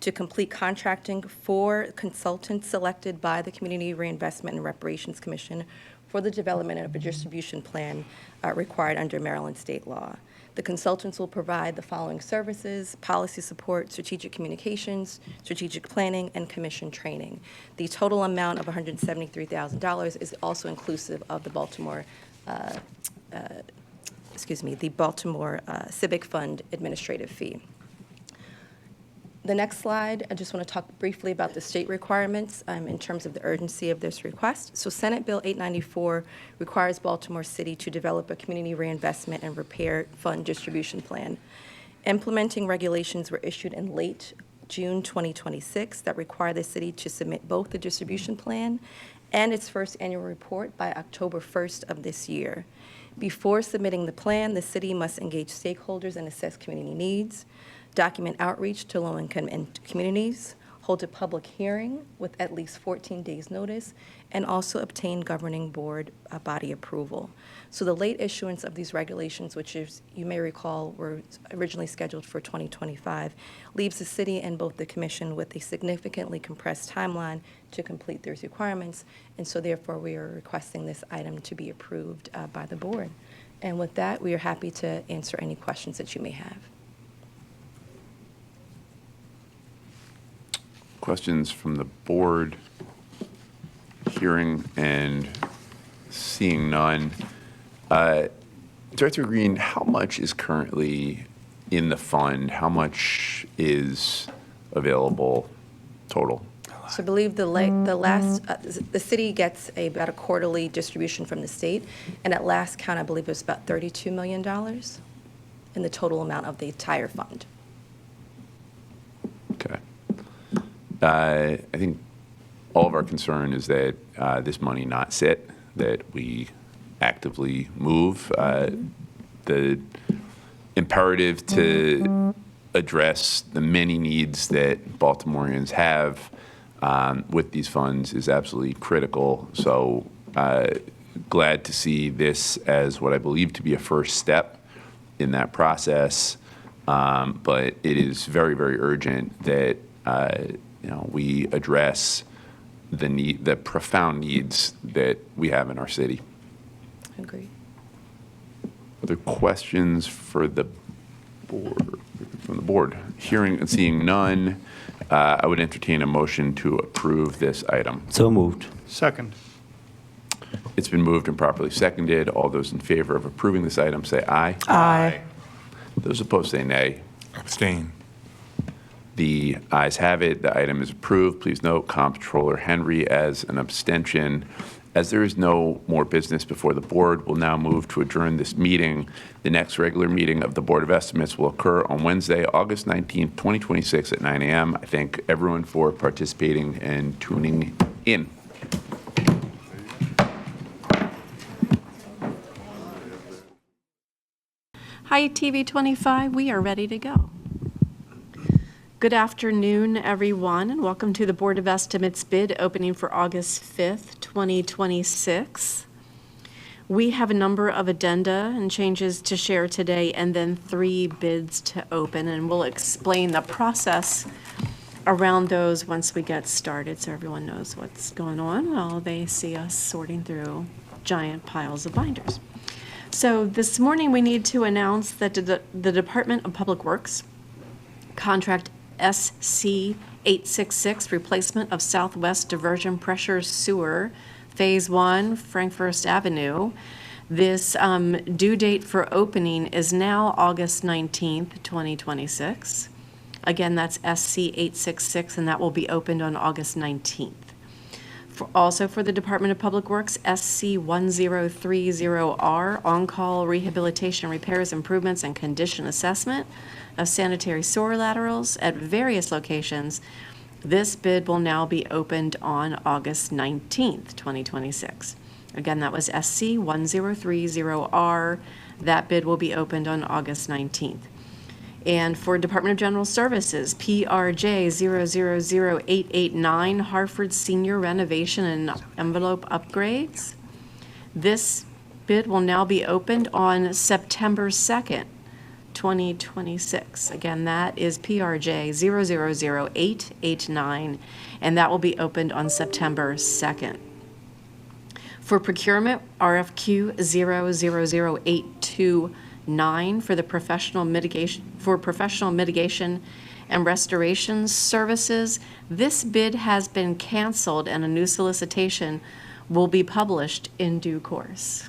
to complete contracting for consultants selected by the Community Reinvestment and Reparations Commission for the development of a distribution plan required under Maryland state law. The consultants will provide the following services: policy support, strategic communications, strategic planning, and commission training. The total amount of $173,000 is also inclusive of the Baltimore Civic Fund administrative fee. The next slide, I just want to talk briefly about the state requirements in terms of the urgency of this request. So Senate Bill 894 requires Baltimore City to develop a community reinvestment and repair fund distribution plan. Implementing regulations were issued in late June 2026 that require the city to submit both the distribution plan and its first annual report by October 1st of this year. Before submitting the plan, the city must engage stakeholders and assess community needs, document outreach to low-income communities, hold a public hearing with at least 14 days' notice, and also obtain governing board body approval. So the late issuance of these regulations, which is, you may recall, were originally scheduled for 2025, leaves the city and both the commission with a significantly compressed timeline to complete these requirements, and so therefore we are requesting this item to be approved by the board. And with that, we are happy to answer any questions that you may have. Questions from the board? Hearing and seeing none. Director Green, how much is currently in the fund? How much is available total? So I believe the city gets about a quarterly distribution from the state, and at last count, I believe it was about $32 million in the total amount of the entire fund. Okay. I think all of our concern is that this money not sit, that we actively move. The imperative to address the many needs that Baltimoreans have with these funds is absolutely critical. So glad to see this as what I believe to be a first step in that process. But it is very, very urgent that we address the profound needs that we have in our city. Agreed. Other questions for the board? From the board? Hearing and seeing none, I would entertain a motion to approve this item. So moved. Second. It's been moved and properly seconded. All those in favor of approving this item say aye. Aye. Those opposed say nay. Abstain. The ayes have it. The item is approved. Please note Comptroller Henry as an abstention. As there is no more business before the board, we'll now move to adjourn this meeting. The next regular meeting of the Board of Estimates will occur on Wednesday, August 19th, 2026 at 9 a.m. I thank everyone for participating and tuning in. Hi, TV 25. We are ready to go. Good afternoon, everyone, and welcome to the Board of Estimates bid opening for August 5th, 2026. We have a number of addenda and changes to share today, and then 3 bids to open, and we'll explain the process around those once we get started, so everyone knows what's going on while they see us sorting through giant piles of binders. So this morning, we need to announce that the Department of Public Works contract SC 866, replacement of Southwest Diversion Pressure Sewer, Phase 1, Frankfurt Avenue. This due date for opening is now August 19th, 2026. Again, that's SC 866, and that will be opened on August 19th. Also for the Department of Public Works, SC 1030R, on-call rehabilitation, repairs, improvements, and condition assessment of sanitary sewer laterals at various locations. This bid will now be opened on August 19th, 2026. Again, that was SC 1030R. That bid will be opened on August 19th. And for Department of General Services, PRJ 000889, Hartford Senior Renovation and Envelope Upgrades. This bid will now be opened on September 2nd, 2026. Again, that is PRJ 000889, and that will be opened on September 2nd. For procurement, RFQ 000829 for the professional mitigation and restoration services. This bid has been canceled and a new solicitation will be published in due course.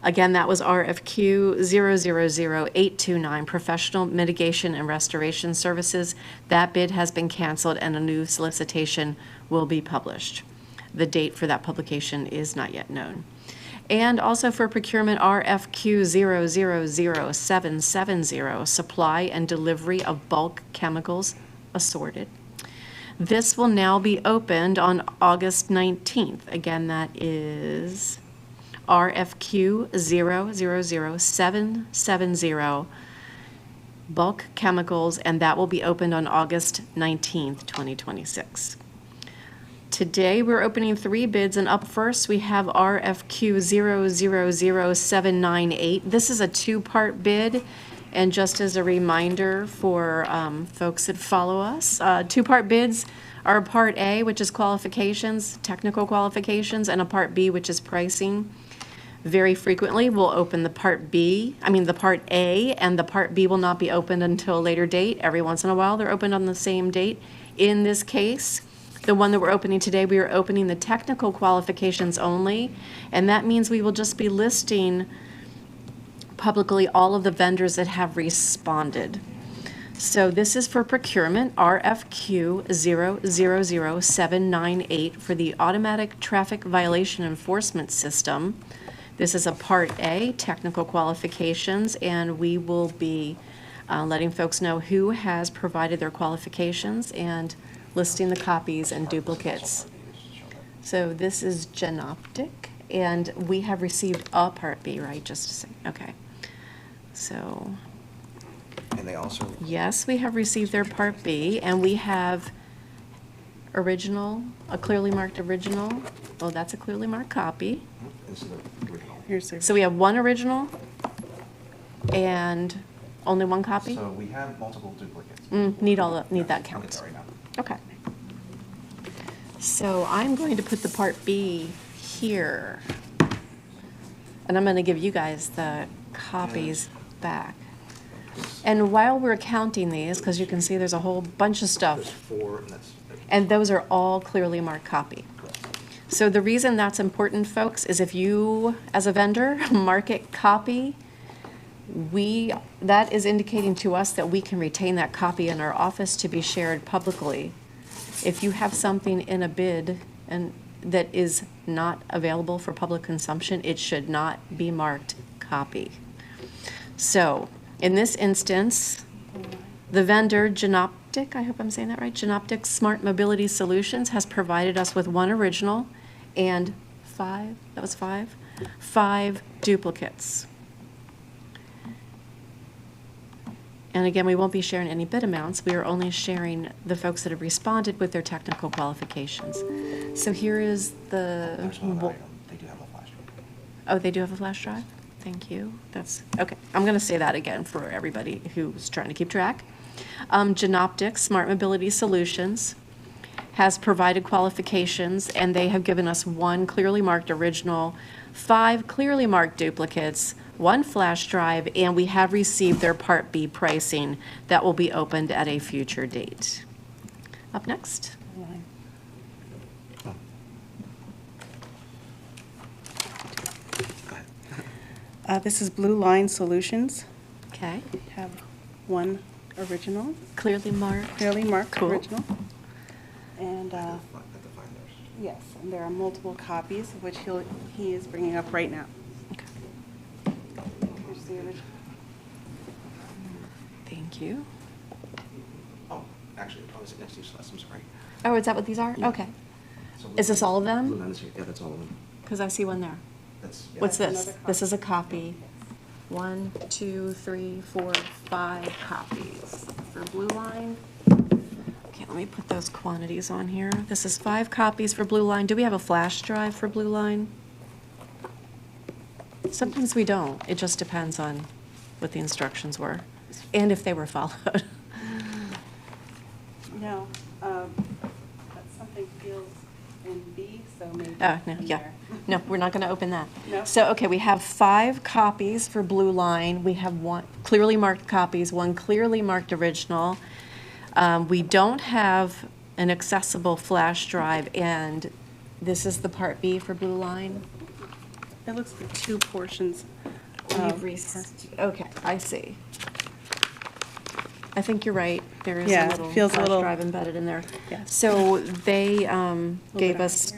Again, that was RFQ 000829, professional mitigation and restoration services. That bid has been canceled and a new solicitation will be published. The date for that publication is not yet known. And also for procurement, RFQ 000770, supply and delivery of bulk chemicals assorted. This will now be opened on August 19th. Again, that is RFQ 000770, bulk chemicals, and that will be opened on August 19th, 2026. Today, we're opening 3 bids, and up first, we have RFQ 000798. This is a 2-part bid, and just as a reminder for folks that follow us, 2-part bids are Part A, which is qualifications, technical qualifications, and a Part B, which is pricing. Very frequently, we'll open the Part A, and the Part B will not be opened until a later date. Every once in a while, they're opened on the same date. In this case, the one that we're opening today, we are opening the technical qualifications only, and that means we will just be listing publicly all of the vendors that have responded. So this is for procurement, RFQ 000798 for the automatic traffic violation enforcement system. This is a Part A, technical qualifications, and we will be letting folks know who has provided their qualifications and listing the copies and duplicates. So this is Genoptic, and we have received a Part B, right? Just to say, okay. So. And they also. Yes, we have received their Part B, and we have original, a clearly marked original. Oh, that's a clearly marked copy. This is the original. So we have one original and only one copy? So we have multiple duplicates. Need that count. I'll get that right now. Okay. So I'm going to put the Part B here. And I'm going to give you guys the copies back. And while we're counting these, because you can see there's a whole bunch of stuff. There's 4, And those are all clearly marked copy. So the reason that's important, folks, is if you, as a vendor, mark it copy, that is indicating to us that we can retain that copy in our office to be shared publicly. If you have something in a bid and that is not available for public consumption, it should not be marked copy. So in this instance, the vendor, Genoptic, I hope I'm saying that right, Genoptic Smart Mobility Solutions has provided us with one original and 5 duplicates. And again, we won't be sharing any bid amounts. We are only sharing the folks that have responded with their technical qualifications. So here is the. There's one item. They do have a flash drive. Oh, they do have a flash drive? Thank you. That's, okay. I'm going to say that again for everybody who's trying to keep track. Genoptic Smart Mobility Solutions has provided qualifications, and they have given us 1 clearly marked original, 5 clearly marked duplicates, 1 flash drive, and we have received their Part B pricing that will be opened at a future date. Up next. This is Blue Line Solutions. Okay. We have 1 original, Clearly marked. clearly marked Cool. original. And, yes, and there are multiple copies, of which he is bringing up right now. Here's the original. Thank you. Oh, actually, I was next to you, Celeste, I'm sorry. Oh, is that what these are? Yeah. Okay. So Is this all of Blue them? Line is here. Yeah, that's all of them. Because I see one there. That's, yeah. What's That's this? another This is a copy. 1, 2, 3, 4, 5 copies for Blue Line. Okay, let me put those quantities on here. This is 5 copies for Blue Line. Do we have a flash drive for Blue Line? Sometimes we don't. It just depends on what the instructions were and if they were followed. No, but something feels in B, so maybe. Oh, no, in yeah. there. No, we're not going to open that. No. So, okay, we have 5 copies for Blue Line. We have 1 clearly marked copies, 1 clearly marked original. We don't have an accessible flash drive, and this is the Part B for Blue Line. It looks like 2 portions. Okay, I see. I think you're right. There is Yeah, a it little feels a flash little- drive embedded in there. Yes. So they gave bit us,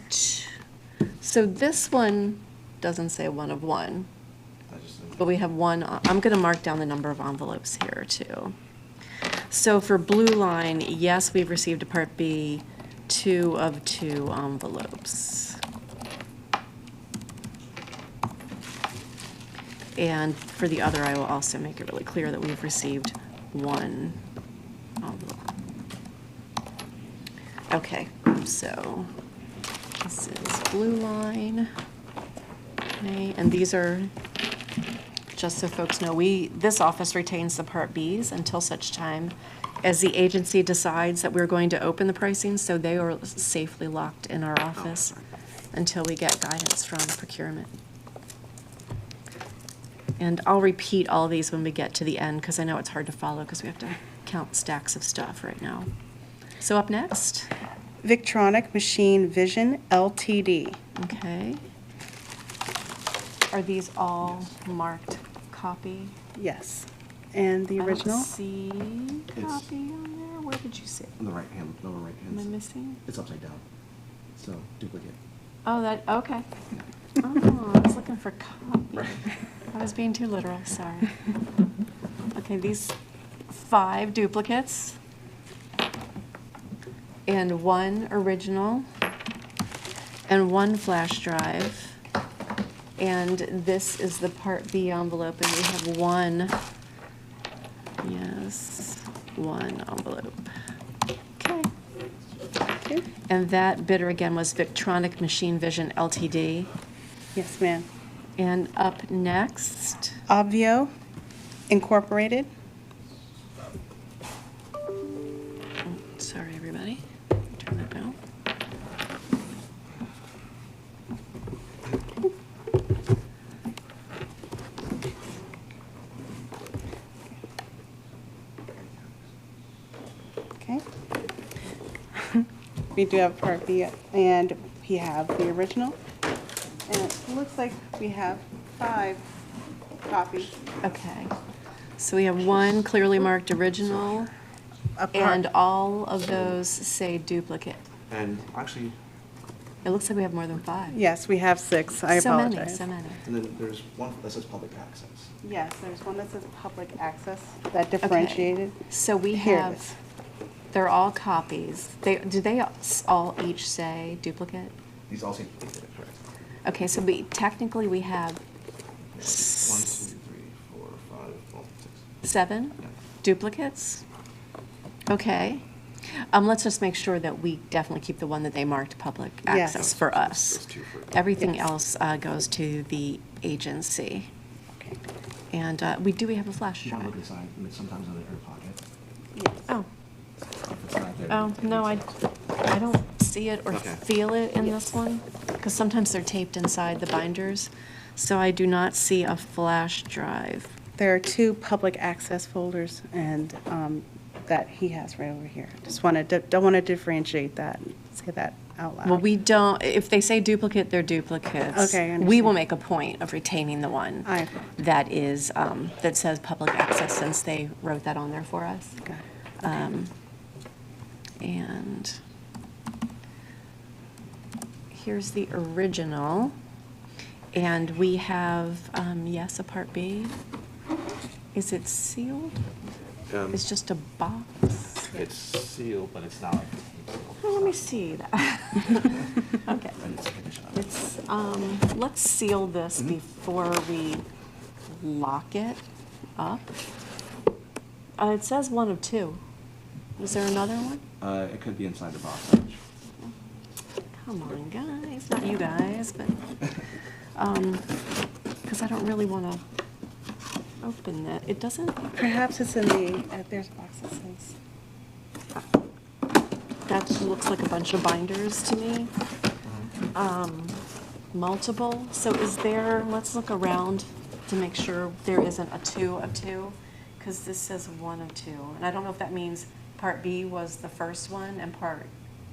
so this one doesn't say 1 of 1, but we have 1, I'm going to mark down the number of envelopes here too. So for Blue Line, yes, we've received a Part B, 2 of 2 envelopes. And for the other, I will also make it really clear that we've received 1 envelope. Okay, so this is Blue Line. Okay, and these are, just so folks know, this office retains the Part Bs until such time as the agency decides that we're going to open the pricing, so they are safely locked in our office until we get guidance from procurement. And I'll repeat all these when we get to the end, because I know it's hard to follow, because we have to count stacks of stuff right now. So up next. Victronic Machine Vision Ltd. Okay. Are these all marked copy? Yes. And the original? I don't see copy on there. Where did you see it? On the right hand, lower right hand. Am I missing? It's upside down. So duplicate. Oh, that, okay. Oh, I was looking for copy. I was being too literal, sorry. Okay, these 5 duplicates and 1 original and 1 flash drive. And this is the Part B envelope, and we have 1, yes, 1 envelope. Okay. Okay. And that bidder again was Victronic Machine Vision Ltd. Yes, ma'am. And up next, Obvio Incorporated. sorry, everybody, turn that down. Okay. We do have Part B, and we have the original. And it looks like we have 5 copies. Okay. So we have 1 clearly marked original, and all of those say duplicate. And actually, It looks like we have more than 5. Yes, we have 6. I So many, apologize. so many. and then there's one that says public access. Yes, there's one that says public access that differentiated. So we Here it have, is. they're all copies. Do they all each say duplicate? These all say duplicate, correct? Okay, so technically we have 1, 2, 3, 4, 5, 6. 7 duplicates? Okay. Let's just make sure that we definitely keep the one that they marked public Yes. access for us. Those 2 for. Everything Yes. else goes to the agency. Okay. And we have a flash You want to drive. look inside, sometimes on the air pocket. Oh. Oh, no, I don't see it or feel it in this one, because sometimes they're taped inside the binders. So I do not see a flash drive. There are 2 public access folders and that he has right over here. Just don't want to differentiate that, and say that out loud. Well, we don't, if they say duplicate, they're duplicates. Okay, I We will understand. make a point of retaining the one I- that is, that says public access, since they wrote that on there for us. Got it. And here's the original. And we have, yes, a Part B. Is it sealed? It's just a box? It's sealed, but it's not like. Oh, let me see that. Okay. It's, let's seal this before we lock it up. It says 1 of 2. Is there another one? It could be inside the box. Come on, guys, not you guys, but, because I don't really want to open that. It doesn't, Perhaps it's in the, there's a box that says, that looks like a bunch of binders to me. Multiple, so is there, let's look around to make sure there isn't a 2 of 2, because this says 1 of 2. And I don't know if that means Part B was the first one and Part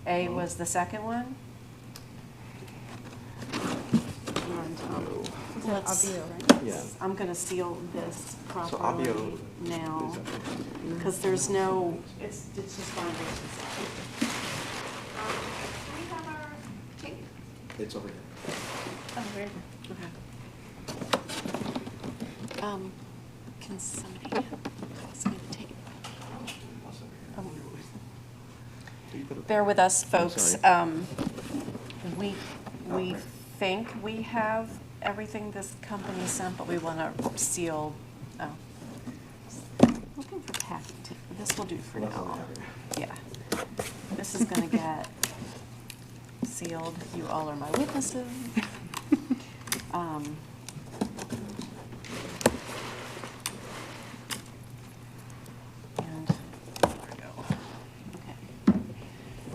A was the second one. And, let's, Yeah. I'm going to seal this So properly Abio now, is because there's no, it's just binders inside. It's over here. Oh, very good. Okay. Can somebody pass me the tape? Bear with us, folks. We think we have everything this company sent, but we want to seal, looking for packing tape. This will do for now. Yeah. This is going to get sealed. You all are my witnesses. And there we go. Okay.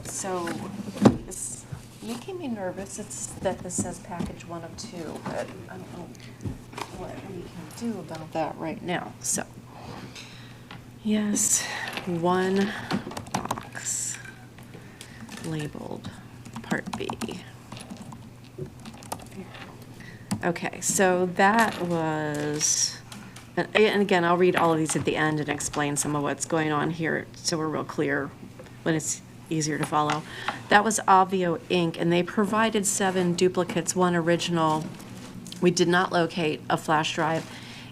So it's making me nervous. It's that this says package 1 of 2, but I don't know what we can do about that right now. So, yes, 1 box labeled Part B. Okay, so that was, and again, I'll read all of these at the end and explain some of what's going on here so we're real clear when it's easier to follow. That was Avio Inc., and they provided 7 duplicates, 1 original. We did not locate a flash drive,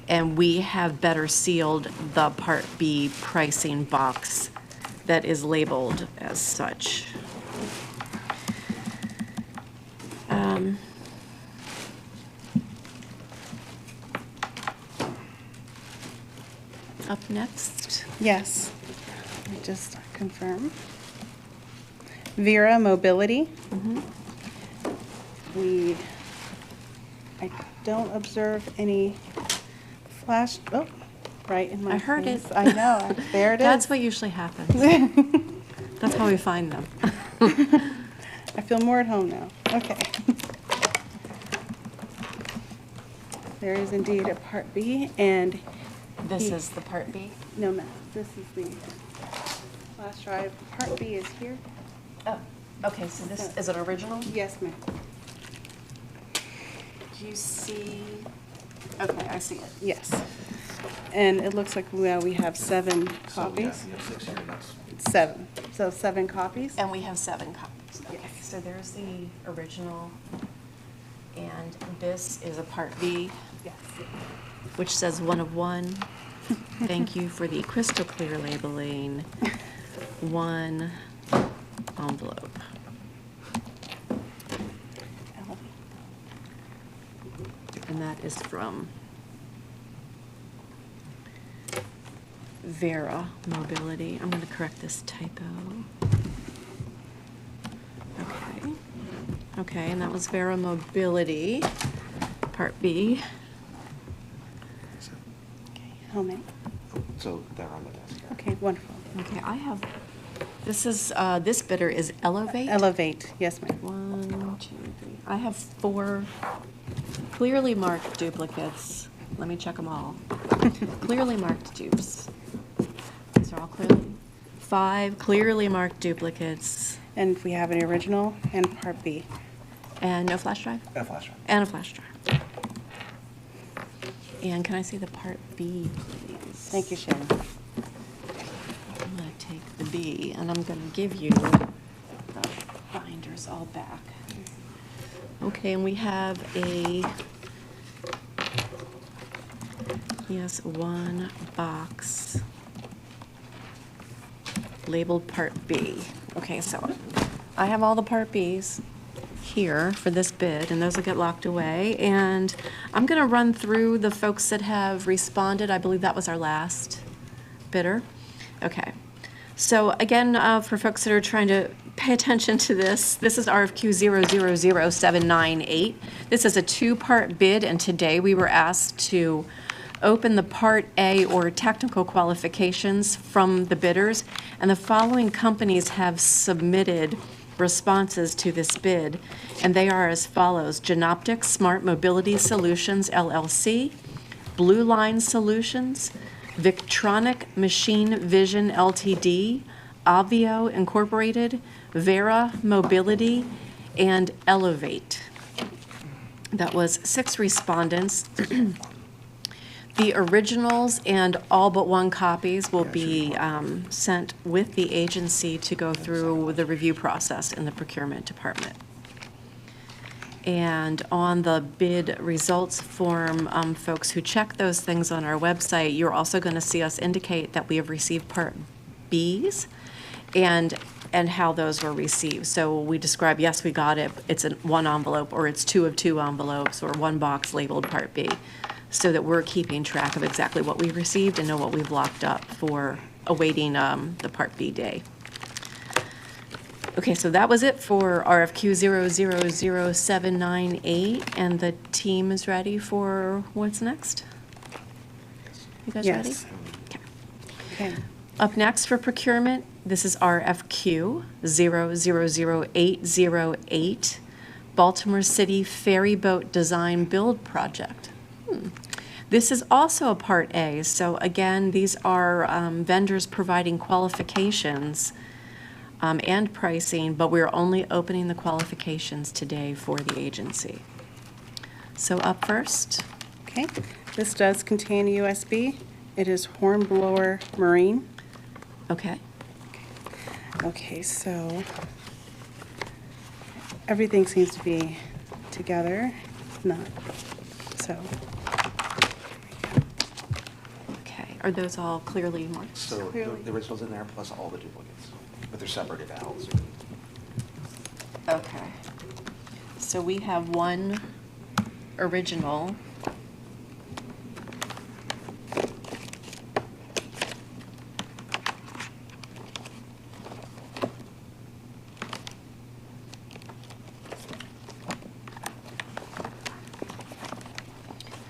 and we have better sealed the Part B pricing box that is labeled as such. Up next. yes, let me just confirm. Vera Mobility. I don't observe any flash, oh, right in my I heard face. it. I know, there it is. That's what usually happens. That's how we find them. I feel more at home now. Okay. There is indeed a Part B, and This is the Part B? no, ma'am, this is the flash drive. Part B is here. Oh, okay, so this is an original? Yes, ma'am. Do you see? Okay, I see it. Yes. And it looks like we have 7 So, yeah, copies. you have 6 here, that's. 7. So 7 copies. And we have 7 copies. Okay, so there's the original, and this is a Part B, Yes. which says 1 of 1. Thank you for the crystal clear labeling. 1 envelope. And that is from Vera Mobility. I'm going to correct this typo. Okay. Okay, and that was Vera Mobility, Part B. Oh, ma'am. So they're on the desk. Okay, wonderful. Okay, I have, this bidder is Elevate. Elevate, yes, ma'am. 1, 2, 3. I have 4 clearly marked duplicates. Let me check them all. Clearly marked dupes. These are all clearly. 5 clearly marked duplicates. And we have an original and Part B. And no flash drive? And a flash drive. And a flash drive. And can I see the Part B, please? Thank you, Shannon. I'm going to take the B, and I'm going to give you the binders all back. Okay, and we have one box labeled Part B. Okay, so I have all the Part Bs here for this bid, and those will get locked away. And I'm going to run through the folks that have responded. I believe that was our last bidder. Okay. So again, for folks that are trying to pay attention to this is RFQ 000798. This is a 2-part bid, and today we were asked to open the Part A, or technical qualifications, from the bidders. And the following companies have submitted responses to this bid, and they are as follows: Genoptix Smart Mobility Solutions, LLC, Blue Line Solutions, Victronic Machine Vision, Ltd., Avio Incorporated, Vera Mobility, and Elevate. That was 6 respondents. The originals and all but 1 copies will be sent with the agency to go through the review process in the procurement department. And on the bid results form, folks who check those things on our website, you're also going to see us indicate that we have received Part Bs and how those were received. So we describe, yes, we got it, it's in 1 envelope, or it's 2 of 2 envelopes, or 1 box labeled Part B, so that we're keeping track of exactly what we received and know what we've locked up for awaiting the Part B day. Okay, so that was it for RFQ 000798, and the team is ready for what's next? You guys ready? Yes. Okay. Okay. Up next for procurement, this is RFQ 000808, Baltimore City Ferry Boat Design Build Project. This is also a Part A, so again, these are vendors providing qualifications and pricing, but we're only opening the qualifications today for the agency. So up first. Okay, this does contain a USB. It is Hornblower Marine. Okay. Okay, so everything seems to be together, not, so. Okay, are those all clearly marked? So the original's in there, plus all the duplicates, but they're separated out. Okay. So we have 1 original.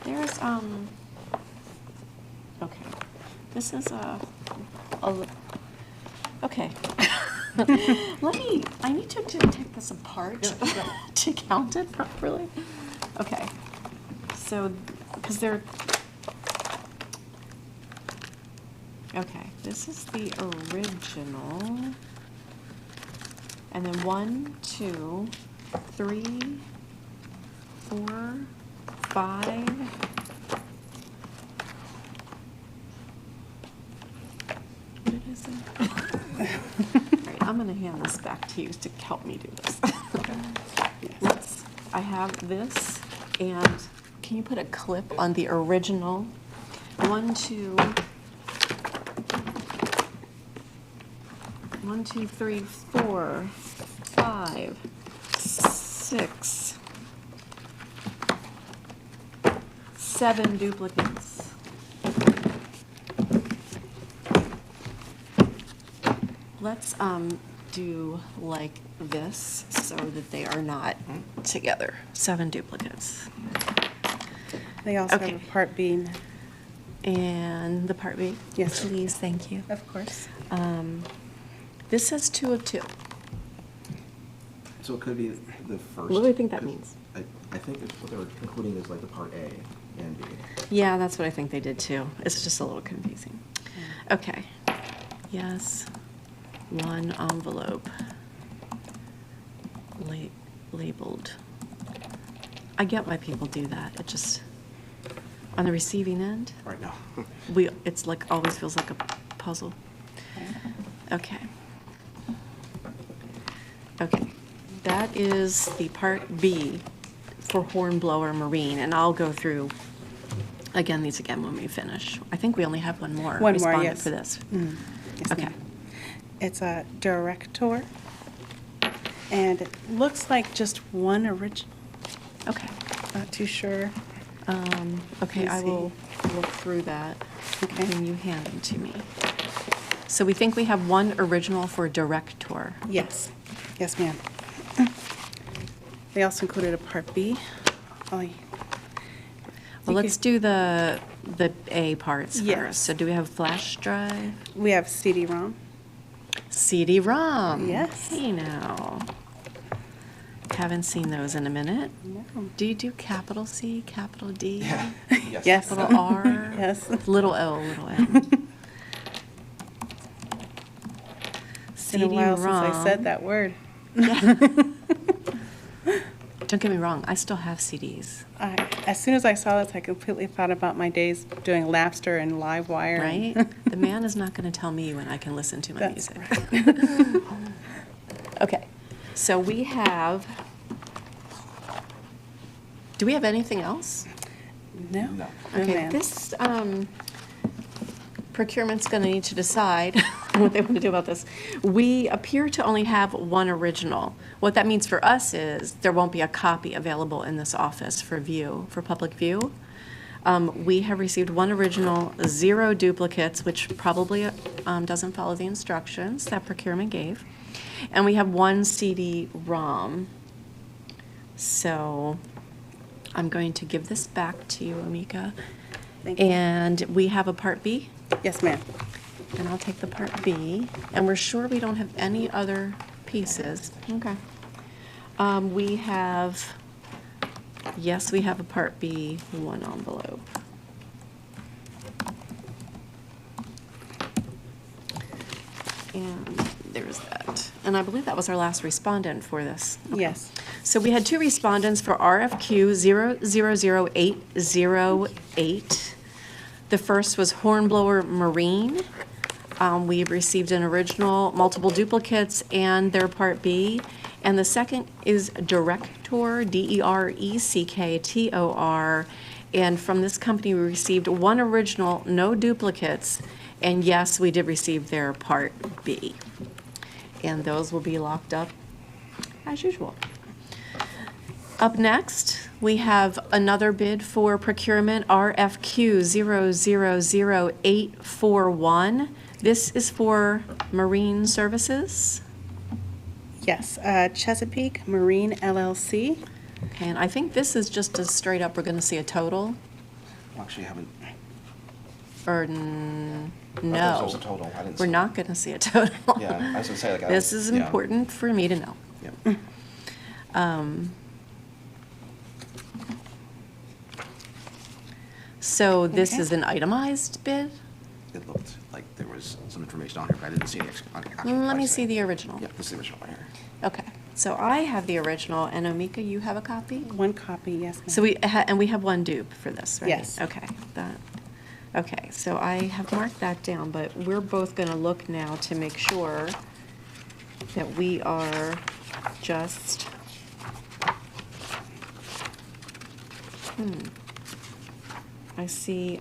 There's, okay, this is okay. I need to take this apart to count it properly. Okay, so, because they're, okay, this is the original. And then 1, 2, 3, 4, 5. What is it? All right, I'm going to hand this back to you to help me do this. I have this, and can you put a clip on the original? 1, 2, 3, 4, 5, 6, 7 duplicates. Let's do like this so that they are not together. 7 duplicates. They also Okay. have a Part B. And the Part B? Yes. Please, thank you. Of course. This says 2 of 2. So it could be the first. What do you think that means? I think what they're including is like the part A and B. Yeah, that's what I think they did too. It's just a little confusing. Okay. Yes, 1 envelope labeled. I get why people do that. It just, on the receiving end, Right now. it's like, always feels like a puzzle. Okay. Okay, that is the part B for Hornblower Marine, and I'll go through these again when we finish. I think we only have one more One more, respondent yes. for this. Yes, Okay. ma'am. It's a director, and it looks like just one original. Okay. Not too sure. Okay, Let me I will look through that. Okay. When you hand them to me. So we think we have one original for director. Yes. Yes, ma'am. They also included a part B. Oh, yeah. Well, let's do the A parts Yes. first. So do we have flash drive? We have CD-ROM. CD-ROM. Yes. Hey now. Haven't seen those in a minute. No. Do you do capital C, capital D? Yes. Yes. Little R? Yes. Little O, little N. It's been a while since I CD-ROM. said that word. Don't get me wrong, I still have CDs, As soon as I saw this, I completely thought about my days doing Lapster and Livewire. right? The man is not going to tell me when I can listen to my That's music. Okay, so we have, do we have anything else? No. No. No, Okay, ma'am. this procurement's going to need to decide what they want to do about this. We appear to only have one original. What that means for us is there won't be a copy available in this office for view, for public view. We have received one original, 0 duplicates, which probably doesn't follow the instructions that procurement gave. And we have 1 CD-ROM. So I'm going to give this back to you, Amika. Thank you. And we have a Part B, Yes, ma'am. and I'll take the Part B. And we're sure we don't have any other pieces. Okay. We have, yes, we have a Part B, 1 envelope. And there's that. And I believe that was our last respondent for this. Okay. Yes. So we had 2 respondents for RFQ 000808. The first was Hornblower Marine. We've received an original, multiple duplicates, and their Part B. And the second is Director, DERECKTOR. And from this company, we received 1 original, no duplicates. And yes, we did receive their Part B. And those will be locked up as usual. Up next, we have another bid for procurement, RFQ 000841. This is for marine services. Yes, Chesapeake Marine LLC. Okay, and I think this is just a straight up, we're going to see a total, Actually, haven't. or I thought this no. was a total. I didn't We're see not going to see a total. Yeah, I was gonna say, like, This is yeah. important for me to know. Yep. So this Okay. is an itemized bid? It looked like there was some information on here, but I didn't see any actual Let me see pricing. the original. Yep, this is the original right here. Okay, so I have the original, and Amika, you have a copy? 1 copy, yes, ma'am. So and we have 1 dupe for this, right? Yes. Okay, okay, so I have marked that down, but we're both gonna look now to make sure that we are just, I see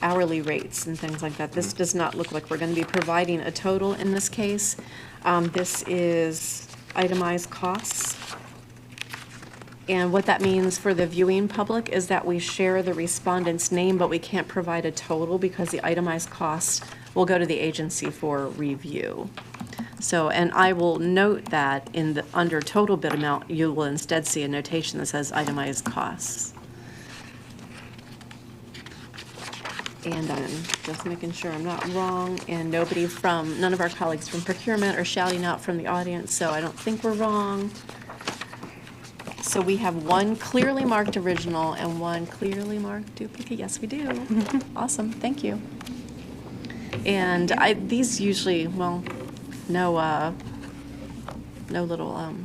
hourly rates and things like that. This does not look like we're gonna be providing a total in this case. This is itemized costs. And what that means for the viewing public is that we share the respondent's name, but we can't provide a total because the itemized costs will go to the agency for review. So, and I will note that in the, under total bid amount, you will instead see a notation that says itemized costs. And I'm just making sure I'm not wrong, and none of our colleagues from procurement are shouting out from the audience, so I don't think we're wrong. So we have one clearly marked original and one clearly marked duplicate. Yes, we do. Awesome, thank you. And these usually, well, no little, what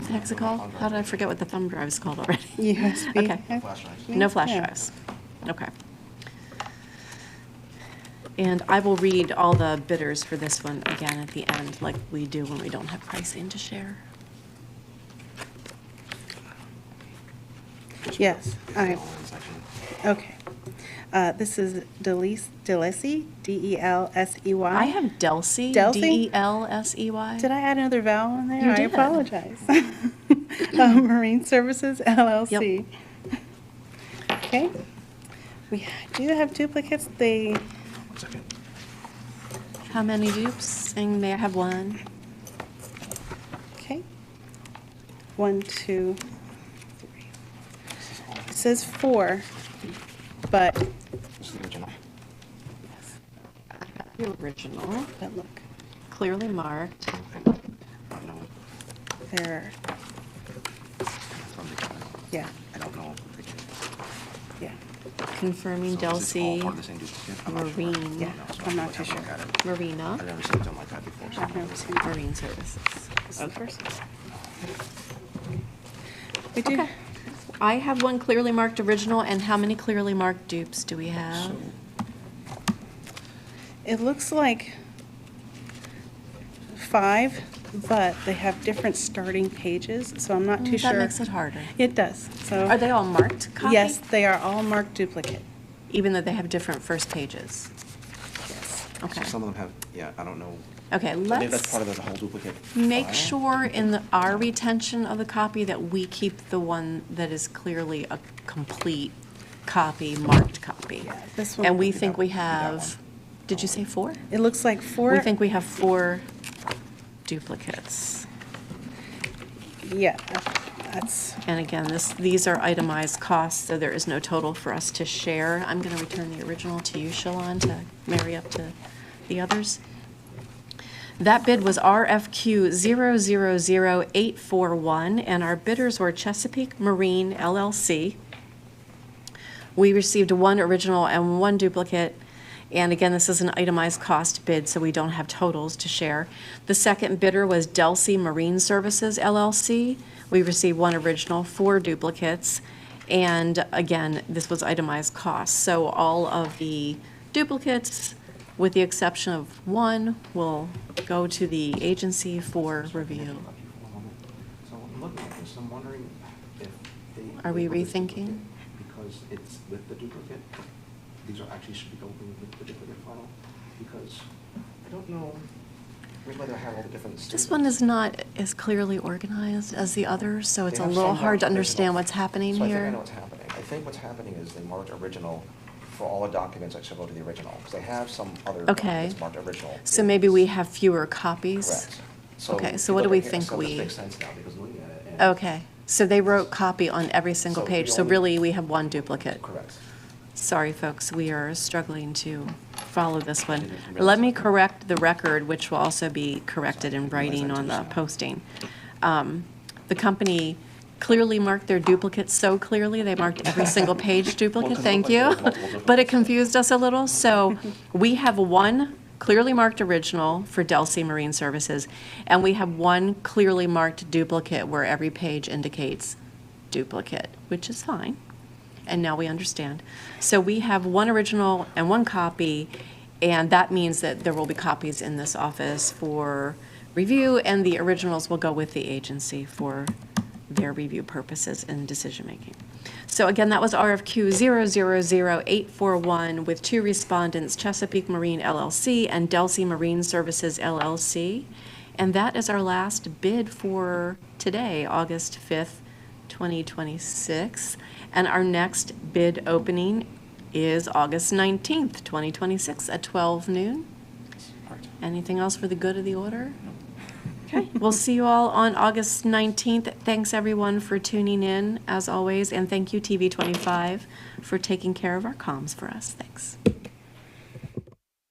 the heck's it called? How did I forget what the thumb drive is called already? USB. Okay. No flash Yeah. drives. Okay. And I will read all the bidders for this one again at the end, like we do when we don't have pricing to share. Yes, okay. This is Delesey, D-E-L-S-E-Y. I have Delsey, Delsey? D-E-L-S-E-Y. Did I add another vowel in there? You I did. apologize. Marine Services LLC. Okay. We do have duplicates. How many dupes? And may I have one? Okay. 1, 2, 3. It says 4, but The original, but look, clearly marked. they're, yeah, I don't know. yeah, Confirming Delsey, Marine. yeah. I'm not too sure. Marina, I've never seen something like that before. I've never seen that. Marine Services. Okay. We do. Okay. I have one clearly marked original, and how many clearly marked dupes do we have? It looks like 5, but they have different starting pages, so I'm not too sure. That makes it harder. It does, so. Are they all marked copy? Yes, they are all marked duplicate. Even though they have different first pages? Yes. Okay. Some of them have, yeah, I don't know. Okay, Maybe that's let's part of the whole duplicate. make file. sure in our retention of the copy that we keep the one that is clearly a complete copy, marked copy. Yeah, this one. And we think we have, did you say 4? It looks like 4. We think we have 4 duplicates. Yeah, that's, And again, these are itemized costs, so there is no total for us to share. I'm going to return the original to you, Shalon, to marry up to the others. That bid was RFQ 000841, and our bidders were Chesapeake Marine LLC. We received 1 original and 1 duplicate. And again, this is an itemized cost bid, so we don't have totals to share. The second bidder was Delsey Marine Services LLC. We received 1 original, 4 duplicates. And again, this was itemized cost. So all of the duplicates, with the exception of 1, will go to the agency for review. So I'm looking at this, I'm wondering if they. Are we rethinking? Because it's with the duplicate, these are actually should be open with the duplicate file, because I don't know, whether I have all the different. This stages. one is not as clearly organized as the others, so it's They a have little some hard to marked understand original. what's happening So I think I here. know what's happening. I think what's happening is they marked original for all the documents that should go to the original, because they have some other Okay. documents marked original. So maybe we have fewer copies? Correct. Okay, so if what you do we look at here, think so this we? makes sense now, because looking at it. and- Okay, so they wrote copy on every single So page, we so only- really we have 1 duplicate. Correct. Sorry, folks, we are struggling to follow this one. didn't realize Let me that. correct the record, which will also be corrected in writing on the posting. The company clearly marked their duplicates so clearly, they marked every single page duplicate, 'cause it thank looked like there you. was multiple But it duplicates. confused us a little, so we have 1 clearly marked original for Delsey Marine Services, and we have 1 clearly marked duplicate where every page indicates duplicate, which is fine. And now we understand. So we have 1 original and 1 copy, and that means that there will be copies in this office for review, and the originals will go with the agency for their review purposes and decision-making. So again, that was RFQ 000841 with 2 respondents, Chesapeake Marine LLC and Delsey Marine Services LLC. And that is our last bid for today, August 5th, 2026. And our next bid opening is August 19th, 2026 at 12 noon. Anything else for the good of the order? Okay, we'll see you all on August 19th. Thanks, everyone, for tuning in, as always, and thank you, TV 25, for taking care of our comms for us. Thanks.